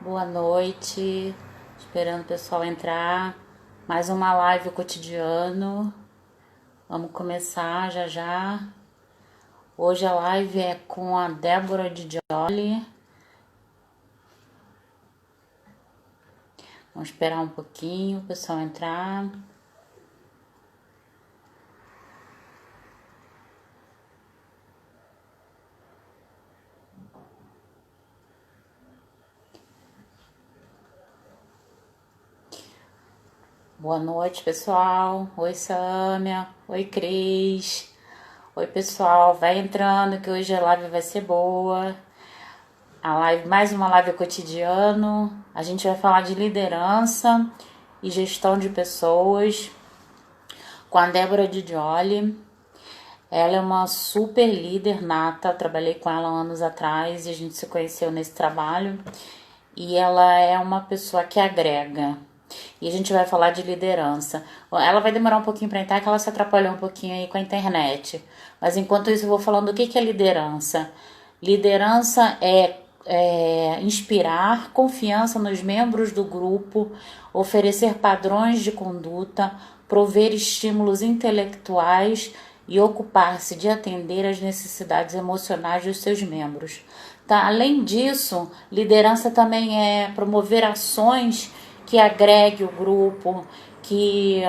Boa noite, esperando o pessoal entrar. Mais uma live cotidiano. Vamos começar já já. Hoje a live é com a Débora de Jolly. Vamos esperar um pouquinho o pessoal entrar. Boa noite, pessoal. Oi, Sâmia. Oi, Cris. Oi, pessoal. Vai entrando que hoje a live vai ser boa. A live, mais uma live cotidiano. A gente vai falar de liderança e gestão de pessoas com a Débora de Jolly. Ela é uma super líder nata, trabalhei com ela anos atrás e a gente se conheceu nesse trabalho. E ela é uma pessoa que agrega. E a gente vai falar de liderança. Ela vai demorar um pouquinho para entrar, que ela se atrapalhou um pouquinho aí com a internet. Mas enquanto isso eu vou falando o que é liderança. Liderança é inspirar confiança nos membros do grupo, oferecer padrões de conduta, prover estímulos intelectuais e ocupar-se de atender às necessidades emocionais dos seus membros. Tá? Além disso, liderança também é promover ações que agregue o grupo, que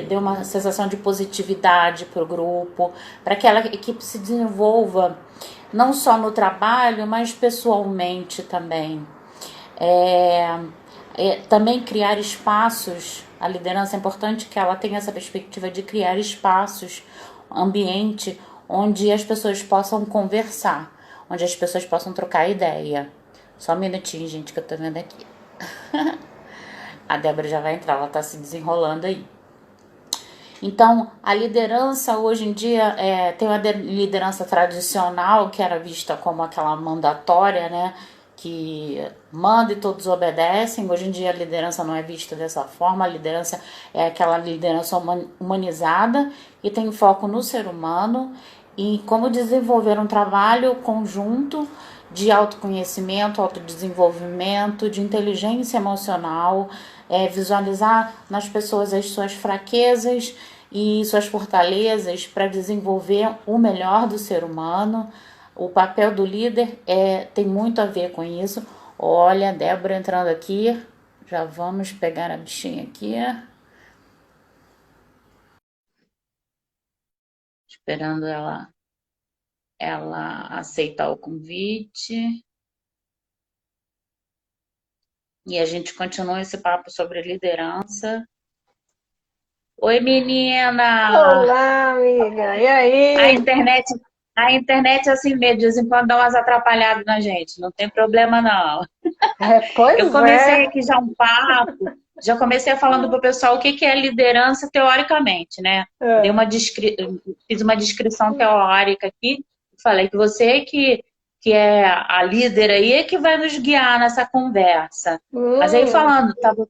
dê uma sensação de positividade para o grupo, para que aquela equipe se desenvolva não só no trabalho, mas pessoalmente também. Também criar espaços, a liderança é importante que ela tenha essa perspectiva de criar espaços, ambiente onde as pessoas possam conversar, onde as pessoas possam trocar ideia. Só um minutinho, gente, que eu tô vendo aqui. A Débora já vai entrar, ela tá se desenrolando aí. Então, a liderança hoje em dia tem uma liderança tradicional, que era vista como aquela mandatória, né? Que manda e todos obedecem. Hoje em dia a liderança não é vista dessa forma. A liderança é aquela liderança humanizada e tem foco no ser humano e como desenvolver um trabalho conjunto de autoconhecimento, autodesenvolvimento, de inteligência emocional, visualizar nas pessoas as suas fraquezas e suas fortalezas para desenvolver o melhor do ser humano. O papel do líder tem muito a ver com isso. Olha, Débora entrando aqui. Já vamos pegar a bichinha aqui. Esperando ela aceitar o convite. E a gente continua esse papo sobre liderança. Oi, menina! Olá, amiga. E A aí? internet, a internet é assim mesmo, de vez em quando dá umas atrapalhadas na gente, não tem problema não. Eu Pois comecei é. aqui já um papo, já comecei falando para o pessoal o que é liderança teoricamente, né? Dei É. fiz uma descrição teórica aqui, falei que você que é a líder aí é que vai nos guiar nessa conversa. Mas aí Hum, estava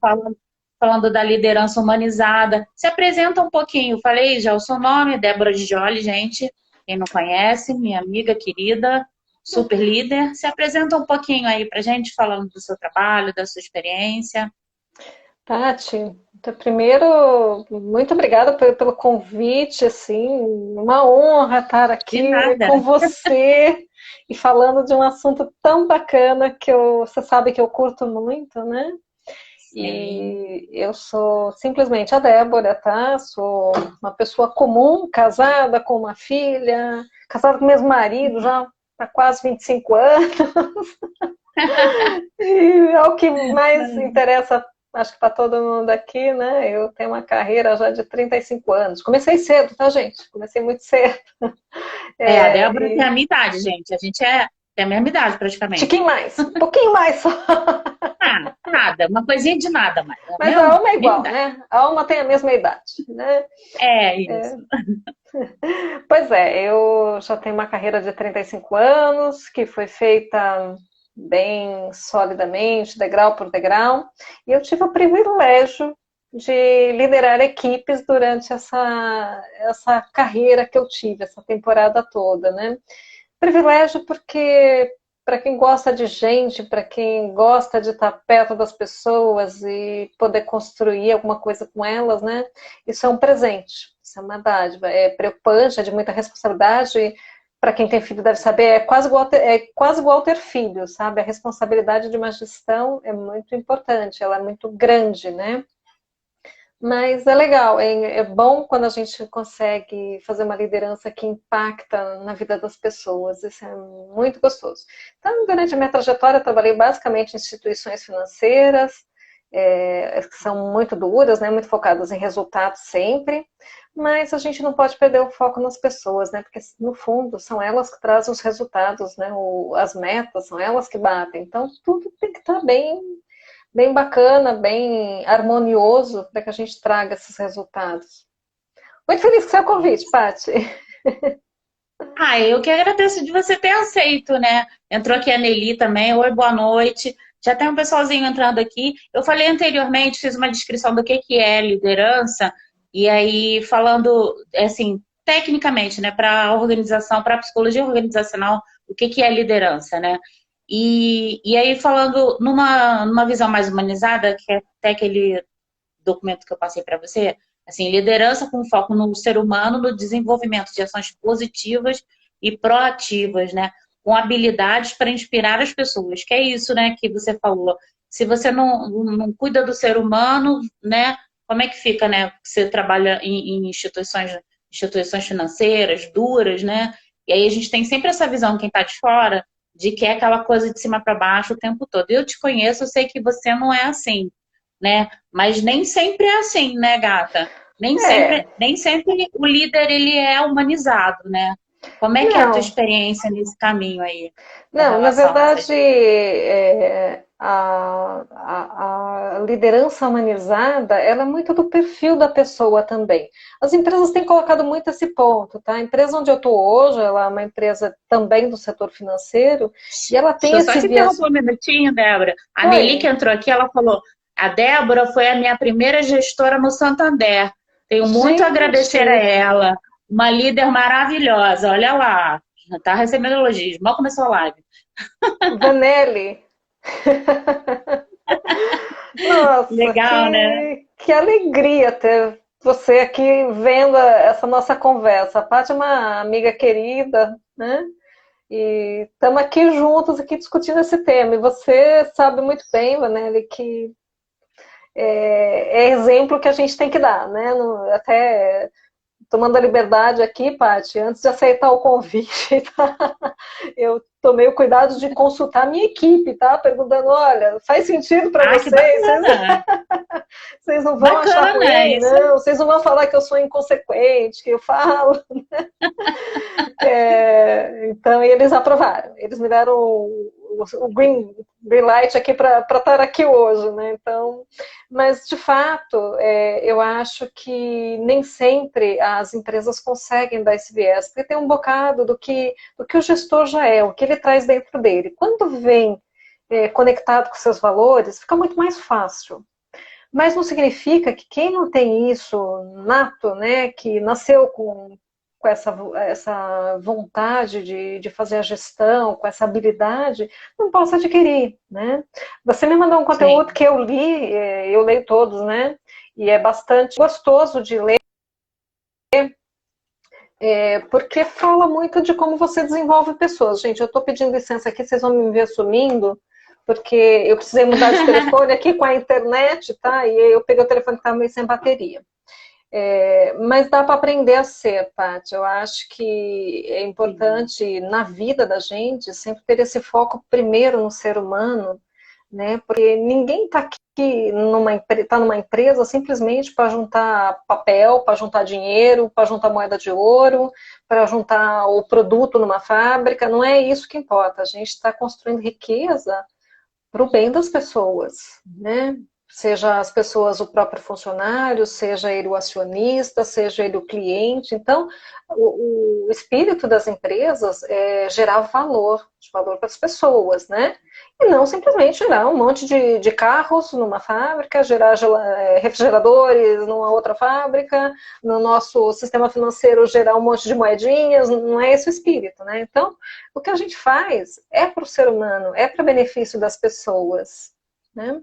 falando da liderança humanizada. Se apresenta um pouquinho, falei já o seu nome, Débora de Jolly, gente, quem não conhece, minha amiga querida, super líder. Se apresenta um pouquinho aí pra gente, falando do seu trabalho, da sua experiência. Tati, então, primeiro, muito obrigada pelo convite, assim, uma honra estar De aqui nada. com você e falando de um assunto tão bacana você sabe que eu curto muito, né? Sim. E eu sou simplesmente a Débora, tá? Sou uma pessoa comum, casada com uma filha, casada com o mesmo marido já há quase 25 anos. E é o que mais interessa, acho que para todo mundo aqui, né? Eu tenho uma carreira já de 35 anos. Comecei cedo, tá, gente? Comecei muito cedo. A É, Débora tem a minha idade, gente. A gente tem a mesma idade praticamente. tiquinho mais, um pouquinho mais só. Ah, nada, uma coisinha de nada mais. É a Mas a alma é mesma igual, idade. né? A alma tem a mesma idade, né? É isso. Pois é, eu já tenho uma carreira de 35 anos, que foi feita bem solidamente, degrau por degrau, e eu tive o privilégio de liderar equipes durante essa carreira que eu tive, essa temporada toda, né? Privilégio porque para quem gosta de gente, para quem gosta de estar perto das pessoas e poder construir alguma coisa com elas, né? Isso é um presente, isso é uma dádiva. É preocupante, é de muita responsabilidade. Para quem tem filho deve saber, é quase igual ter filho, sabe? A responsabilidade de uma gestão é muito importante, ela é muito grande, né? Mas é legal, é bom quando a gente consegue fazer uma liderança que impacta na vida das pessoas. Isso é muito gostoso. Então, durante a minha trajetória, eu trabalhei basicamente em instituições financeiras, que são muito duras, né, muito focadas em resultados sempre, mas a gente não pode perder o foco nas pessoas, né, porque no fundo são elas que trazem os resultados, né, as metas, são elas que batem. Então, tudo tem que estar bem bacana, bem harmonioso para que a gente traga esses resultados. Muito feliz com o seu convite, Paty. Ah, eu que agradeço de você ter aceito, né? Entrou aqui a Nelly também. Oi, boa noite. Já tem um pessoalzinho entrando aqui. Eu falei anteriormente, fiz uma descrição do que é liderança, e aí falando, assim, tecnicamente, né, para a organização, para a psicologia organizacional, o que é liderança, né? E aí falando numa visão mais humanizada, que é até aquele documento que eu passei para você, assim, liderança com foco no ser humano, no desenvolvimento de ações positivas e proativas, né? Com habilidades para inspirar as pessoas, que é isso, né, que você falou. Se você não cuida do ser humano, né, como é que fica, né? Você trabalha em instituições financeiras duras, né? E aí a gente tem sempre essa visão, quem está de fora, de que é aquela coisa de cima para baixo o tempo todo. Eu te conheço, eu sei que você não é assim, né? Mas nem sempre é assim, né, gata? É, Nem sempre o líder ele é humanizado, né? Como é que é a tua não, experiência nesse caminho aí, com não, na relação a essas... verdade, a liderança humanizada, ela é muito do perfil da pessoa também. As empresas têm colocado muito esse ponto, tá? A empresa onde eu estou hoje, ela é uma empresa também do setor financeiro, e ela tem Deixa eu só esse te viés... interromper um minutinho, Débora. A Nelly que Oi, entrou aqui, ela falou, a Débora foi a minha primeira gestora no Santander. Tenho muito a agradecer a gente, ela. Uma líder maravilhosa. Olha lá, já tá recebendo elogios. Mal começou a live. Vanelli, nossa, Legal, né? que alegria ter você aqui vendo essa nossa conversa. A Paty é uma amiga querida, né? E estamos aqui juntos, aqui discutindo esse tema. E você sabe muito bem, Vanelli, que é exemplo que a gente tem que dar, né? Até tomando a liberdade aqui, Paty, antes de aceitar o convite, tá? Eu tomei o cuidado de consultar a minha equipe, tá? Perguntando, olha, faz sentido para Ah, que vocês? bacana. Vocês não vão achar Bacana ruim, isso. não? Vocês não vão falar que eu sou inconsequente, que eu falo. Então, eles aprovaram. Eles me deram o green light aqui para estar aqui hoje, né? Então, mas de fato, eu acho que nem sempre as empresas conseguem dar esse viés, porque tem um bocado do que o gestor já é, o que ele traz dentro dele. Quando vem conectado com seus valores, fica muito mais fácil. Mas não significa que quem não tem isso nato, né, que nasceu com essa vontade de fazer a gestão, com essa habilidade, não possa adquirir, né? Você me mandou um conteúdo Sim. que eu li, eu leio todos, né? E é bastante gostoso de ler, porque fala muito de como você desenvolve pessoas. Gente, eu estou pedindo licença aqui, vocês vão me ver sumindo, porque eu precisei mudar de telefone aqui com a internet, tá? E eu peguei o telefone que estava meio sem bateria. Mas dá para aprender a ser, Paty. Eu acho que é Sim. importante na vida da gente sempre ter esse foco primeiro no ser humano, né? Porque ninguém está aqui numa empresa simplesmente para juntar papel, para juntar dinheiro, para juntar moeda de ouro, para juntar o produto numa fábrica. Não é isso que importa. A gente está construindo riqueza para o bem das pessoas, né? seja as pessoas, o próprio funcionário, seja ele o acionista, seja ele o cliente. Então, o espírito das empresas é gerar valor, valor para as pessoas, né? E não simplesmente gerar um monte de carros numa fábrica, gerar refrigeradores numa outra fábrica, no nosso sistema financeiro gerar um monte de moedinhas, não é esse o espírito, né? Então, o que a gente faz é para o ser humano, é para benefício das pessoas, né?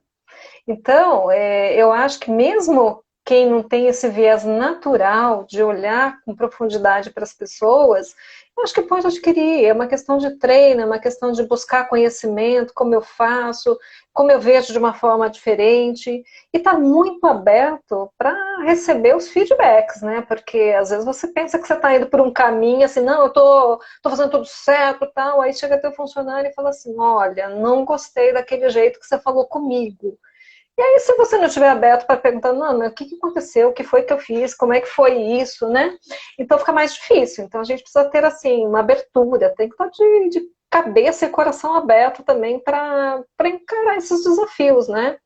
Então, eu acho que mesmo quem não tem esse viés natural de olhar com profundidade para as pessoas, eu acho que pode adquirir. É uma questão de treino, é uma questão de buscar conhecimento, como eu faço, como eu vejo de uma forma diferente, e está muito aberto para receber os feedbacks, né? Porque às vezes você pensa que você está indo por um caminho assim, não, eu tô fazendo tudo certo e tal, aí chega teu funcionário e fala assim, olha, não gostei daquele jeito que você falou comigo. E aí, se você não estiver aberto para perguntar, não, mas o que aconteceu, o que foi que eu fiz, como é que foi isso, né? Então fica mais difícil. Então a gente precisa ter, assim, uma abertura, tem que estar de cabeça e coração aberto também para encarar esses desafios, né?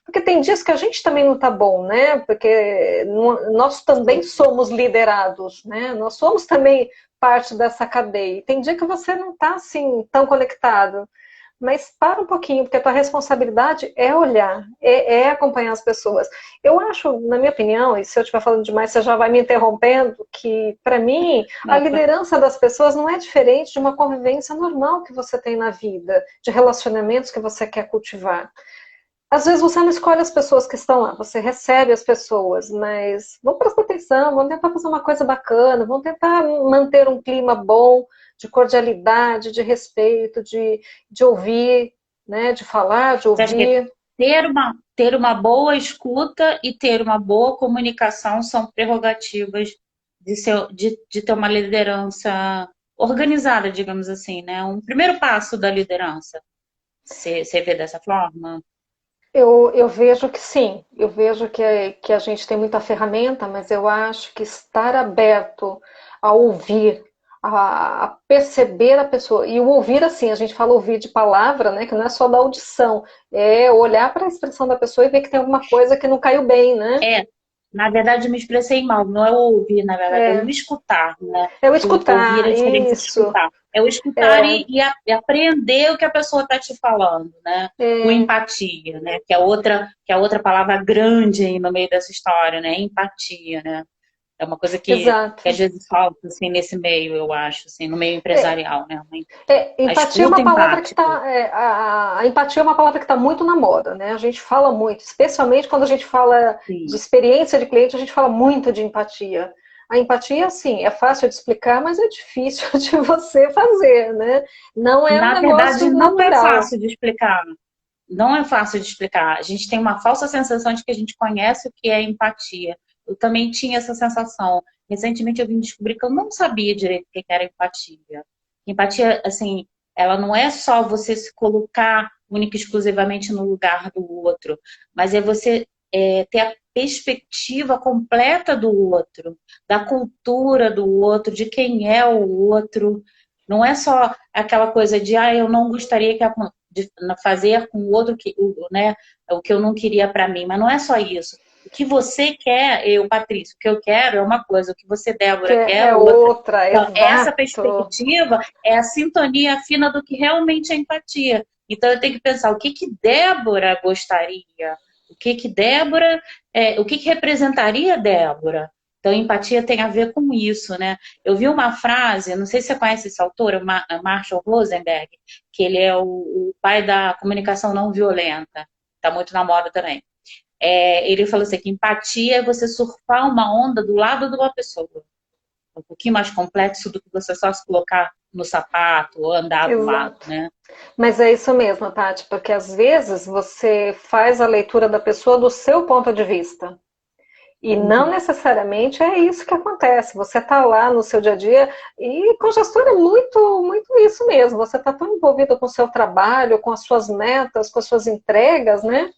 Porque tem dias que a gente também não está bom, né? Porque nós também somos liderados, né? Nós somos também parte dessa cadeia. Tem dia que você não está, assim, tão conectado. Mas para um pouquinho, porque a tua responsabilidade é olhar, é acompanhar as pessoas. Eu acho, na minha opinião, e se eu estiver falando demais, você já vai me interrompendo, que, para mim, a liderança das pessoas não é diferente de uma convivência normal que você tem na vida, de relacionamentos que você quer cultivar. Às vezes você não escolhe as pessoas que estão lá, você recebe as pessoas, mas vamos prestar atenção, vamos tentar fazer uma coisa bacana, vamos tentar manter um clima bom, de cordialidade, de respeito, de ouvir, né, de falar, de Você acha que ouvir. ter uma boa escuta e ter uma boa comunicação são prerrogativas de ter uma liderança organizada, digamos assim, né? Um primeiro passo da liderança. Você vê dessa forma? Eu vejo que sim, eu vejo que a gente tem muita ferramenta, mas eu acho que estar aberto a ouvir, a perceber a pessoa, e o ouvir assim, a gente fala ouvir de palavra, né, que não é só da audição, é olhar para a expressão da pessoa e ver que tem alguma coisa que não caiu bem, né? É, na verdade, eu me expressei mal. Não é o ouvir, na verdade, é o É, escutar, né? é o O ouvir é escutar, diferente de isso, escutar. É o escutar é, e aprender o que a pessoa está te falando, né? Com é, empatia, né? Que é outra palavra grande aí no meio dessa história, né? Empatia, né? É uma coisa que às exato. vezes falta, assim, nesse meio, eu acho, assim, no meio É, empresarial, né? A empatia é escuta uma palavra que empática. está. A empatia é uma palavra que está muito na moda, né? A gente fala muito, especialmente quando a gente fala de Sim. experiência de cliente, a gente fala muito de empatia. A empatia, sim, é fácil de explicar, mas é difícil de você fazer, né? Não é um Na verdade, negócio não é natural. fácil de explicar. Não é fácil de explicar. A gente tem uma falsa sensação de que a gente conhece o que é empatia. Eu também tinha essa sensação. Recentemente eu vim descobrir que eu não sabia direito o que era empatia. Empatia, assim, ela não é só você se colocar única e exclusivamente no lugar do outro, mas é você ter a perspectiva completa do outro, da cultura do outro, de quem é o outro. Não é só aquela coisa de, eu não gostaria de fazer com o outro né, o que eu não queria para mim, mas não é só isso. O que você quer, eu, Patrícia, o que eu quero é uma coisa, o que você, Que Débora, quer é é outra. outra, Então, essa exato. perspectiva é a sintonia fina do que realmente é empatia. Então, eu tenho que pensar o que Débora gostaria, o que representaria Débora. Então, empatia tem a ver com isso, né? Eu vi uma frase, não sei se você conhece esse autor, Marshall Rosenberg, que ele é o pai da comunicação não violenta, está muito na moda também. Ele falou assim, que empatia é você surfar uma onda do lado de uma pessoa. Um pouquinho mais complexo do que você só se colocar no sapato ou andar do lado, Exato. né? Mas é isso mesmo, Tati, porque às vezes você faz a leitura da pessoa do seu ponto de vista. E não Uhum. necessariamente é isso que acontece. Você está lá no seu dia a dia e com gestor é muito, muito isso mesmo. Você está tão envolvido com o seu trabalho, com as suas metas, com as suas entregas, né?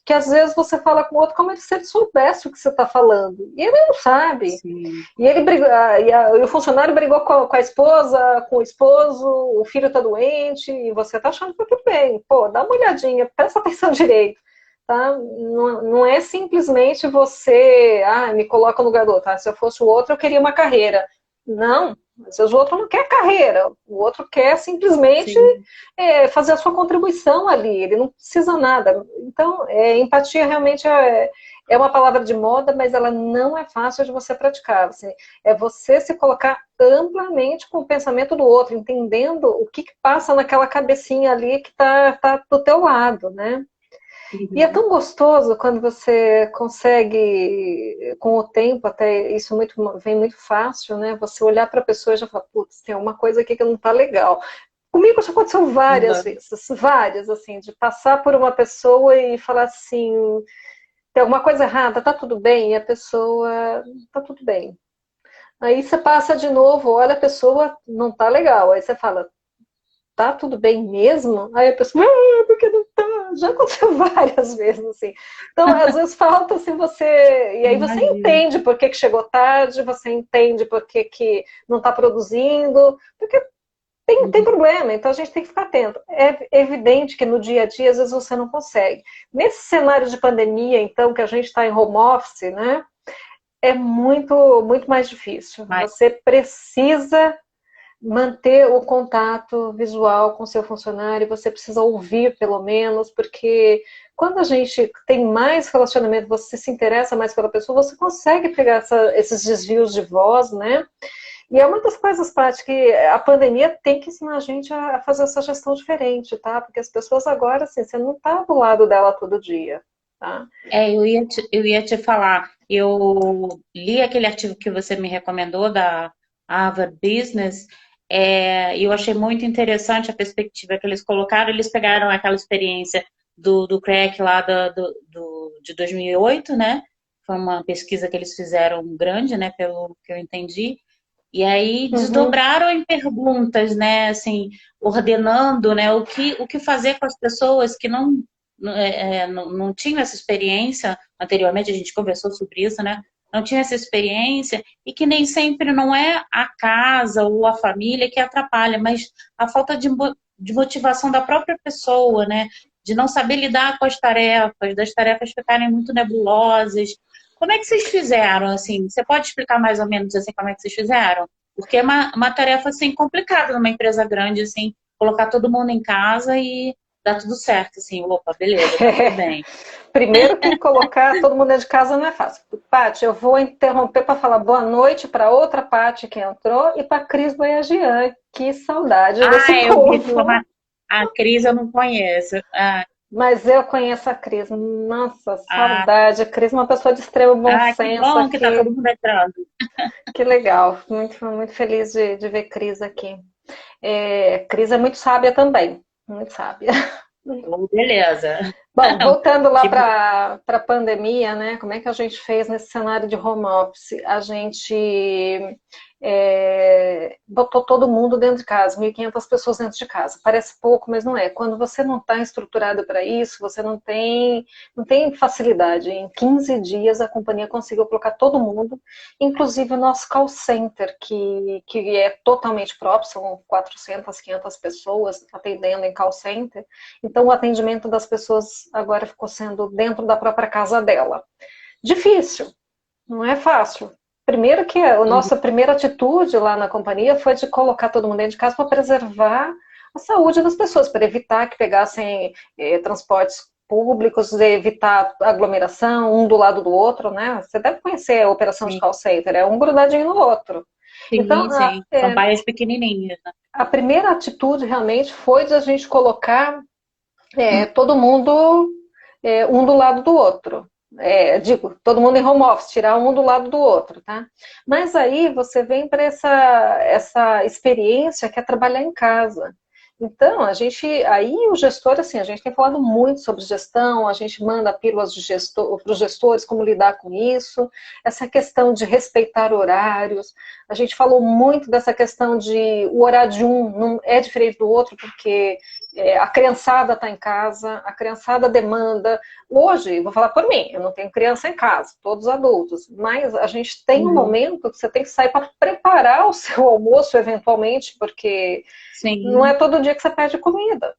Que às vezes você fala com o outro como se ele soubesse o que você está falando. E ele não sabe. Sim. E ele brigou, e o funcionário brigou com a esposa, com o esposo, o filho está doente, e você está achando que tá tudo bem. Pô, dá uma olhadinha, presta atenção direito. tá? Não é simplesmente você, me coloca no lugar do outro, tá? Se eu fosse o outro, eu queria uma carreira. Não, às vezes o outro não quer carreira, o outro quer simplesmente Sim. fazer a sua contribuição ali, ele não precisa nada. Então, empatia realmente é uma palavra de moda, mas ela não é fácil de você praticar. Assim, é você se colocar amplamente com o pensamento do outro, entendendo o que passa naquela cabecinha ali que tá do teu lado, né? E é Uhum. tão gostoso quando você consegue, com o tempo, até isso vem muito fácil, né? Você olhar para a pessoa e já falar, putz, tem uma coisa aqui que não está legal. Comigo já aconteceu várias Uhum. vezes, várias, assim, de passar por uma pessoa e falar assim, tem alguma coisa errada, tá tudo bem? E a pessoa, tá tudo bem. Aí você passa de novo, olha, a pessoa não tá legal. Aí você fala, tá tudo bem mesmo? Aí a pessoa, porque não tá? Já aconteceu várias vezes, assim. Então, às vezes falta assim você. E aí você Imagino. entende por que chegou tarde, você entende por que não está produzindo, porque tem Uhum. problema, então a gente tem que ficar atento. É evidente que no dia a dia, às vezes, você não consegue. Nesse cenário de pandemia, então, que a gente está em home office, né? É muito, muito mais difícil. Mas, Você precisa manter o contato visual com seu funcionário, você precisa ouvir pelo menos, porque quando a gente tem mais relacionamento, você se interessa mais pela pessoa, você consegue pegar esses desvios de voz, né? E é uma das coisas, Paty, que a pandemia tem que ensinar a gente a fazer essa gestão diferente, tá? Porque as pessoas agora, assim, você não tá do lado dela todo dia, tá? eu ia te falar, eu li aquele artigo que você me recomendou da Harvard Business, e eu achei muito interessante a perspectiva que eles colocaram. Eles pegaram aquela experiência do crack lá de 2008, né? Foi uma pesquisa que eles fizeram grande, né? Pelo que eu entendi. E aí Uhum. desdobraram em perguntas, né? Assim, ordenando, né? O que fazer com as pessoas que não tinham essa experiência anteriormente. A gente conversou sobre isso, né? Não tinha essa experiência e que nem sempre não é a casa ou a família que atrapalha, mas a falta de motivação da própria pessoa, né? De não saber lidar com as tarefas, das tarefas ficarem muito nebulosas. Como é que vocês fizeram, assim? Você pode explicar mais ou menos, assim, como é que vocês fizeram? Porque é uma tarefa, assim, complicada numa empresa grande, assim, colocar todo mundo em casa e dar tudo certo, assim, opa, beleza, tá tudo bem. Primeiro que colocar todo mundo dentro de casa não é fácil. Paty, eu vou interromper para falar boa noite para outra Paty que entrou e para Cris Boyagian. Que saudade desse Ah, eu vi povo. a Cris eu não conheço. Mas eu conheço a Cris. Nossa, Ah, saudade. A Cris é uma pessoa de extremo bom que senso bom que tá aqui. todo mundo entrando. Que legal. Muito, muito feliz de ver Cris aqui. Cris é muito sábia também. Muito sábia. Oh, beleza. Bom, voltando lá Que bom. para a pandemia, né? Como é que a gente fez nesse cenário de home office? A gente botou todo mundo dentro de casa, 1.500 pessoas dentro de casa. Parece pouco, mas não é. Quando você não está estruturado para isso, você não tem facilidade. Em 15 dias a companhia conseguiu colocar todo mundo, inclusive o nosso call center, que é totalmente próprio, são 400, 500 pessoas atendendo em call center. Então, o atendimento das pessoas agora ficou sendo dentro da própria casa dela. Difícil, não é fácil. Primeiro que a nossa primeira atitude lá na companhia foi de colocar todo mundo dentro de casa para preservar a saúde das pessoas, para evitar que pegassem transportes públicos, evitar aglomeração, um do lado do outro, né? Você deve conhecer a operação de Sim, call center, é um grudadinho no outro. Então, sim, sim. São bairros pequenininhos, né? a primeira atitude realmente foi de a gente colocar todo mundo um do lado do outro. Digo, todo mundo em home office, tirar um do lado do outro, tá? Mas aí você vem para essa experiência que é trabalhar em casa. Então, aí o gestor, assim, a gente tem falado muito sobre gestão, a gente manda pílulas para os gestores, como lidar com isso, essa questão de respeitar horários, a gente falou muito dessa questão de o horário de um não é diferente do outro, porque a criançada está em casa, a criançada demanda. Hoje, vou falar por mim, eu não tenho criança em casa, todos adultos, mas a gente tem um Uhum. momento que você tem que sair para preparar o seu almoço, eventualmente, porque não é Sim. todo dia que você pede comida.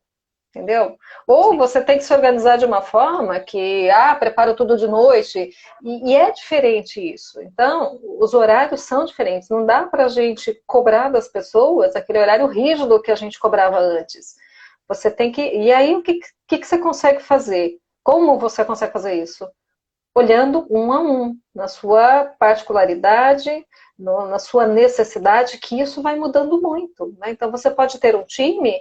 entendeu? Ou você tem que se organizar de uma forma que, preparo tudo de noite, e é diferente isso. Então, os horários são diferentes. Não dá para a gente cobrar das pessoas aquele horário rígido que a gente cobrava antes. Você tem que. E aí, o que você consegue fazer? Como você consegue fazer isso? Olhando um a um, na sua particularidade, na sua necessidade, que isso vai mudando muito. Né? Então, você pode ter um time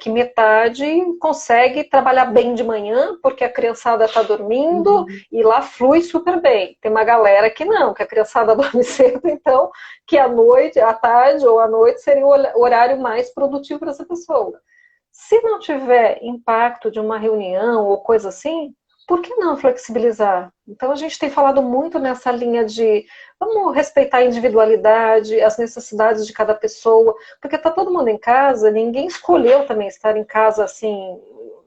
que metade consegue trabalhar bem de manhã, porque a criançada está dormindo, e lá flui super bem. Tem uma galera que não, que a criançada dorme cedo, então que à noite, à tarde ou à noite seria o horário mais produtivo para essa pessoa. Se não tiver impacto de uma reunião ou coisa assim, por que não flexibilizar? Então a gente tem falado muito nessa linha de vamos respeitar a individualidade, as necessidades de cada pessoa, porque está todo mundo em casa, ninguém escolheu também estar em casa assim,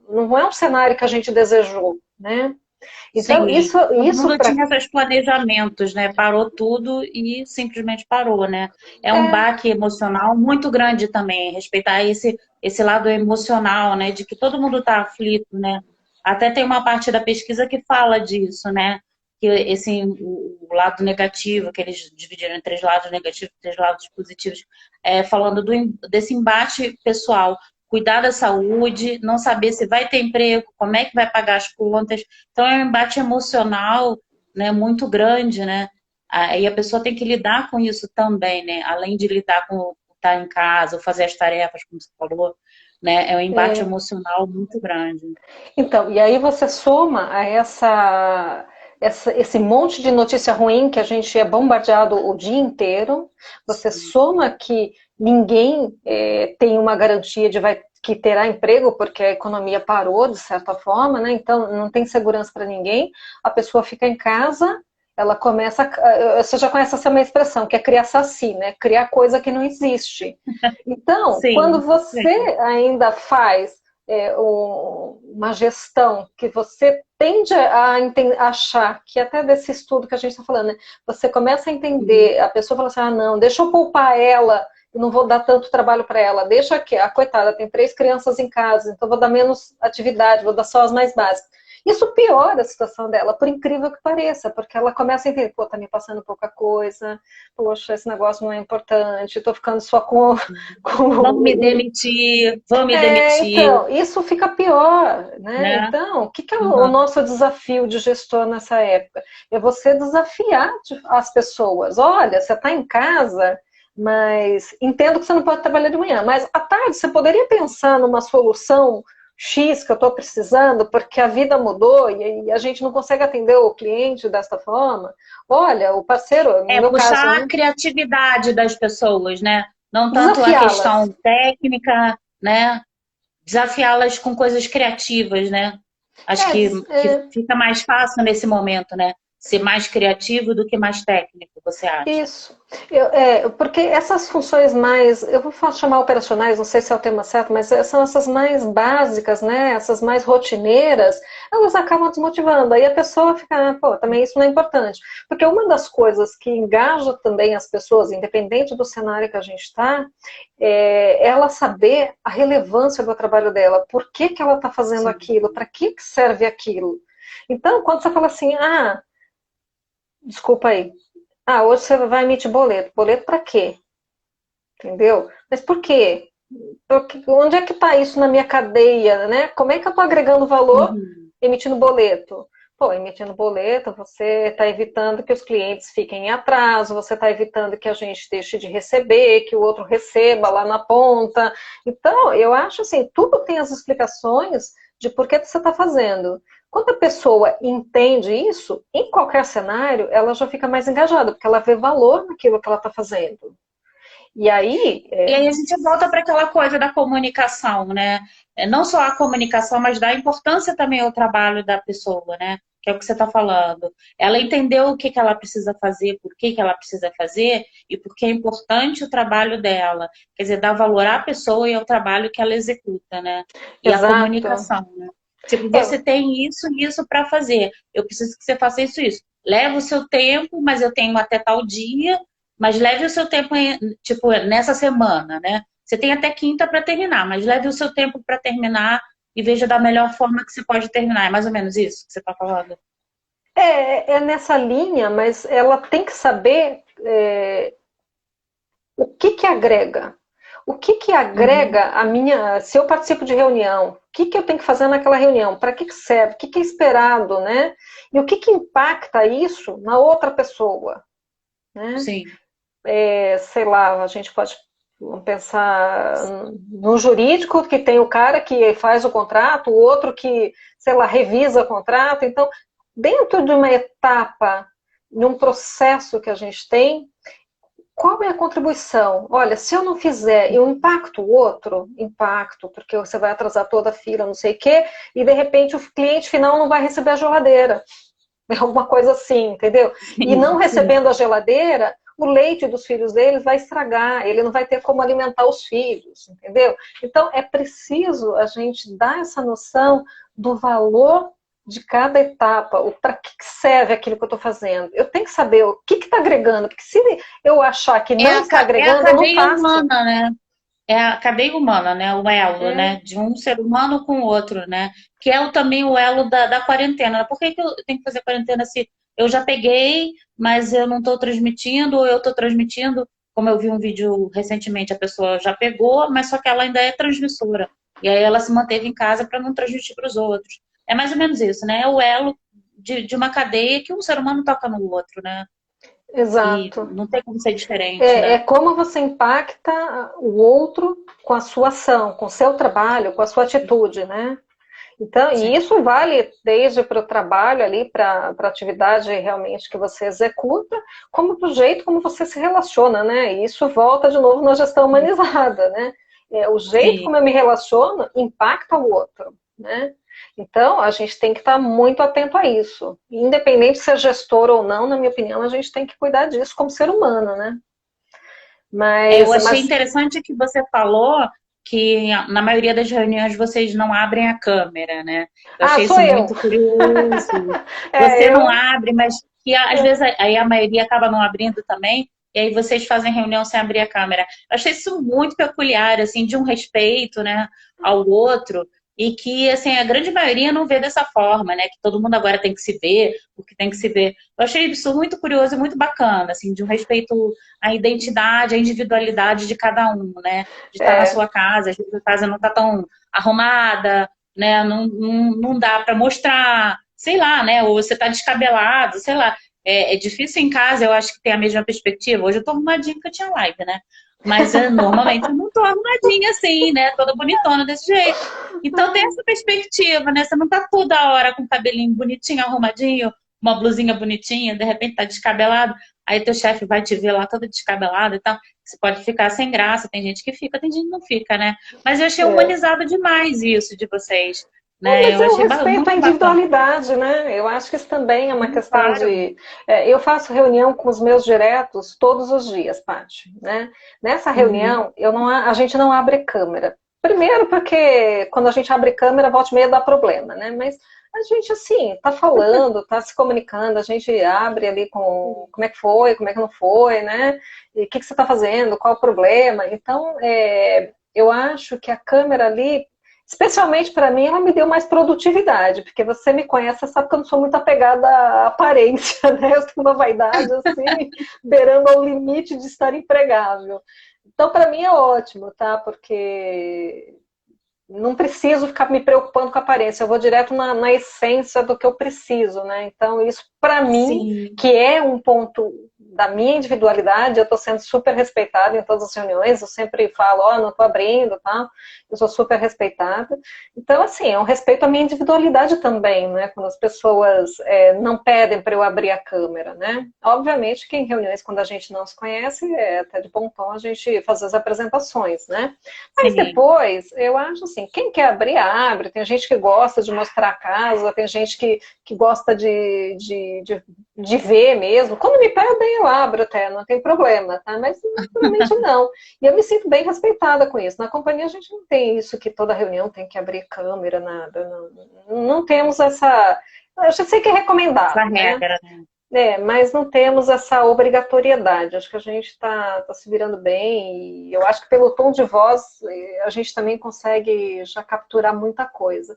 não é um cenário que a gente desejou, né? Então, Sim, todo isso mundo para. tinha seus planejamentos, né? Parou tudo e simplesmente parou, né? É um baque emocional muito grande também, respeitar esse lado emocional, né? De que todo mundo está aflito, né? Até tem uma parte da pesquisa que fala disso, né? Que o lado negativo, que eles dividiram em três lados negativos, três lados positivos, falando desse embate pessoal. Cuidar da saúde, não saber se vai ter emprego, como é que vai pagar as contas. Então é um embate emocional, né, muito grande, né? Aí a pessoa tem que lidar com isso também, né? Além de lidar com estar em casa, ou fazer as tarefas, como você falou, né? É um embate emocional muito grande. Então, e aí você soma a esse monte de notícia ruim que a gente é bombardeado o dia inteiro, você soma que ninguém tem uma garantia que terá emprego, porque a economia parou, de certa forma, né? Então não tem segurança para ninguém, a pessoa fica em casa, ela começa. Você já conhece essa minha expressão, que é criar saci, né? Criar coisa que não existe. Então, quando Sim, você sim. ainda faz uma gestão que você tende a achar, que até desse estudo que a gente está falando, né? Você começa a entender, a pessoa fala assim, não, deixa eu poupar ela, eu não vou dar tanto trabalho para ela, deixa que a coitada tem 3 crianças em casa, então vou dar menos atividade, vou dar só as mais básicas. Isso piora a situação dela, por incrível que pareça, porque ela começa a entender, tá me passando pouca coisa, poxa, esse negócio não é importante, tô ficando só com Vão me demitir, vão me demitir, então, isso fica pior, né? né? Então, o que é o Uhum. nosso desafio de gestor nessa época? É você desafiar as pessoas. Olha, você está em casa, mas entendo que você não pode trabalhar de manhã, mas à tarde você poderia pensar numa solução X que eu estou precisando, porque a vida mudou e a gente não consegue atender o cliente desta forma. Olha, o parceiro, no meu caso, Puxar a né? criatividade das pessoas, né? Não tanto a Desafiá-las. questão técnica, né? Desafiá-las com coisas criativas, né? Acho que fica mais fácil nesse momento, né? Ser mais criativo do que mais técnico, você acha? Isso. Porque essas funções mais, eu vou chamar operacionais, não sei se é o tema certo, mas são essas mais básicas, né? Essas mais rotineiras, elas acabam desmotivando. Aí a pessoa fica, pô, também isso não é importante. Porque uma das coisas que engaja também as pessoas, independente do cenário que a gente está, é ela saber a relevância do trabalho dela. Por que, que ela está fazendo Sim. aquilo? Para que serve aquilo? Então, quando você fala assim, desculpa aí. Hoje você vai emitir boleto. Boleto para quê? Entendeu? Mas por quê? Onde é que está isso na minha cadeia, né? Como é que eu estou agregando valor Uhum. emitindo boleto? Pô, emitindo boleto, você está evitando que os clientes fiquem em atraso, você está evitando que a gente deixe de receber, que o outro receba lá na ponta. Então, eu acho assim, tudo tem as explicações de por que você está fazendo. Quando a pessoa entende isso, em qualquer cenário, ela já fica mais engajada, porque ela vê valor naquilo que ela está fazendo. E aí, E aí a gente volta para aquela coisa da comunicação, né? Não só a comunicação, mas da importância também ao trabalho da pessoa, né? Que é o que você está falando. Ela entendeu o que que ela precisa fazer, por que que ela precisa fazer e por que é importante o trabalho dela. Quer dizer, dar valor à pessoa e ao trabalho que ela executa, né? E a exato. comunicação, né? Tipo, É, você tem isso e isso para fazer. Eu preciso que você faça isso e isso. Leva o seu tempo, mas eu tenho até tal dia, mas leve o seu tempo, tipo, nessa semana, né? Você tem até quinta para terminar, mas leve o seu tempo para terminar e veja da melhor forma que você pode terminar. É mais ou menos isso que você está falando. É nessa linha, mas ela tem que saber o que que agrega. O que que Uhum. agrega a minha. Se eu participo de reunião, o que que eu tenho que fazer naquela reunião? Para que serve? O que que é esperado, né? E o que que impacta isso na outra pessoa, né? Sim, Sei lá, a gente pode pensar no jurídico, que tem o cara que faz o contrato, o outro que, sei lá, revisa o contrato. Então, dentro de uma etapa, num processo que a gente tem, qual é a contribuição? Olha, se eu não fizer, eu impacto o outro? Impacto, porque você vai atrasar toda a fila, não sei o quê, e de repente o cliente final não vai receber a geladeira. É alguma coisa assim, entendeu? E não sim, sim. recebendo a geladeira, o leite dos filhos deles vai estragar, ele não vai ter como alimentar os filhos, entendeu? Então é preciso a gente dar essa noção do valor de cada etapa, para que serve aquilo que eu estou fazendo. Eu tenho que saber o que está agregando, porque se eu achar que não está É a agregando, eu não cadeia faço. humana, né? É a cadeia humana, né? O elo, É, né? De um ser humano com o outro, né? Que é também o elo da quarentena. Por que que eu tenho que fazer quarentena se eu já peguei, mas eu não estou transmitindo, ou eu estou transmitindo? Como eu vi um vídeo recentemente, a pessoa já pegou, mas só que ela ainda é transmissora. E aí ela se manteve em casa para não transmitir para os outros. É mais ou menos isso, né? É o elo de uma cadeia que um ser humano toca no outro, né? E exato. não tem como ser diferente, É né? como você impacta o outro com a sua ação, com o seu trabalho, com a sua atitude, né? Então, e Sim. isso vale desde para o trabalho ali, para a atividade realmente que você executa, como para o jeito como você se relaciona, né? E isso volta de novo na gestão humanizada, né? O jeito Sim. como eu me relaciono impacta o outro, né? Então, a gente tem que estar muito atento a isso. Independente de ser gestor ou não, na minha opinião, a gente tem que cuidar disso como ser humano, né? Eu Mas, achei mas interessante que você falou que na maioria das reuniões vocês não abrem a câmera, né? Eu achei sou isso eu. muito curioso. Você É não eu. abre, mas que às vezes aí a maioria acaba não abrindo também, e aí vocês fazem reunião sem abrir a câmera. Eu achei isso muito peculiar, assim, de um respeito, né, ao outro, e que, assim, a grande maioria não vê dessa forma, né? Que todo mundo agora tem que se ver, porque tem que se ver. Eu achei isso muito curioso e muito bacana, assim, de um respeito à identidade, à individualidade de cada um, né? De estar na É, sua casa, às vezes a casa não está tão arrumada, né? Não dá para mostrar, sei lá, né? Ou você está descabelado, sei lá. É difícil em casa, eu acho que tem a mesma perspectiva. Hoje eu tô arrumadinha porque eu tinha live, né? Mas normalmente eu não tô arrumadinha assim, né? Toda bonitona desse jeito. Então tem essa perspectiva, né? Você não tá toda hora com o cabelinho bonitinho, arrumadinho, uma blusinha bonitinha, de repente tá descabelado, aí teu chefe vai te ver lá toda descabelada e tal. Você pode ficar sem graça, tem gente que fica, tem gente que não fica, né? Mas eu achei é. humanizado demais isso de vocês, né? Mas Eu é o achei respeito à muito bacana. individualidade, né? Eu acho que isso também é uma questão Claro. de. Eu faço reunião com os meus diretos todos os dias, Paty, né? Nessa Uhum. reunião, a gente não abre câmera. Primeiro, porque quando a gente abre câmera, volta e meia dá problema, né? Mas a gente, assim, tá falando, tá se comunicando, a gente abre ali com como é que foi, como é que não foi, né? E o que, que você tá fazendo, qual o problema. Então, eu acho que a câmera ali, especialmente para mim, ela me deu mais produtividade, porque você me conhece, você sabe que eu não sou muito apegada à aparência, né? Eu tenho uma vaidade assim, beirando ao limite de estar empregável. Então, para mim é ótimo, tá? Porque não preciso ficar me preocupando com a aparência, eu vou direto na essência do que eu preciso, né? Então, isso para mim, Sim. que é um ponto da minha individualidade, eu estou sendo super respeitada em todas as reuniões, eu sempre falo, ó, não estou abrindo, tá? Eu sou super respeitada. Então, assim, é um respeito à minha individualidade também, né? Quando as pessoas não pedem para eu abrir a câmera, né? Obviamente que em reuniões, quando a gente não se conhece, é até de bom tom a gente fazer as apresentações, né? Mas Sim. depois, eu acho assim, quem quer abrir, abre. Tem gente que gosta de mostrar a casa, tem gente que gosta de ver mesmo. Quando me pedem, eu abro até, não tem problema, tá? Mas naturalmente não. E eu me sinto bem respeitada com isso. Na companhia a gente não tem isso que toda reunião tem que abrir câmera, nada. Não temos essa. Eu já sei que é Essa recomendado, né? regra, né? Mas não temos essa obrigatoriedade. Acho que a gente está se virando bem e eu acho que pelo tom de voz a gente também consegue já capturar muita coisa.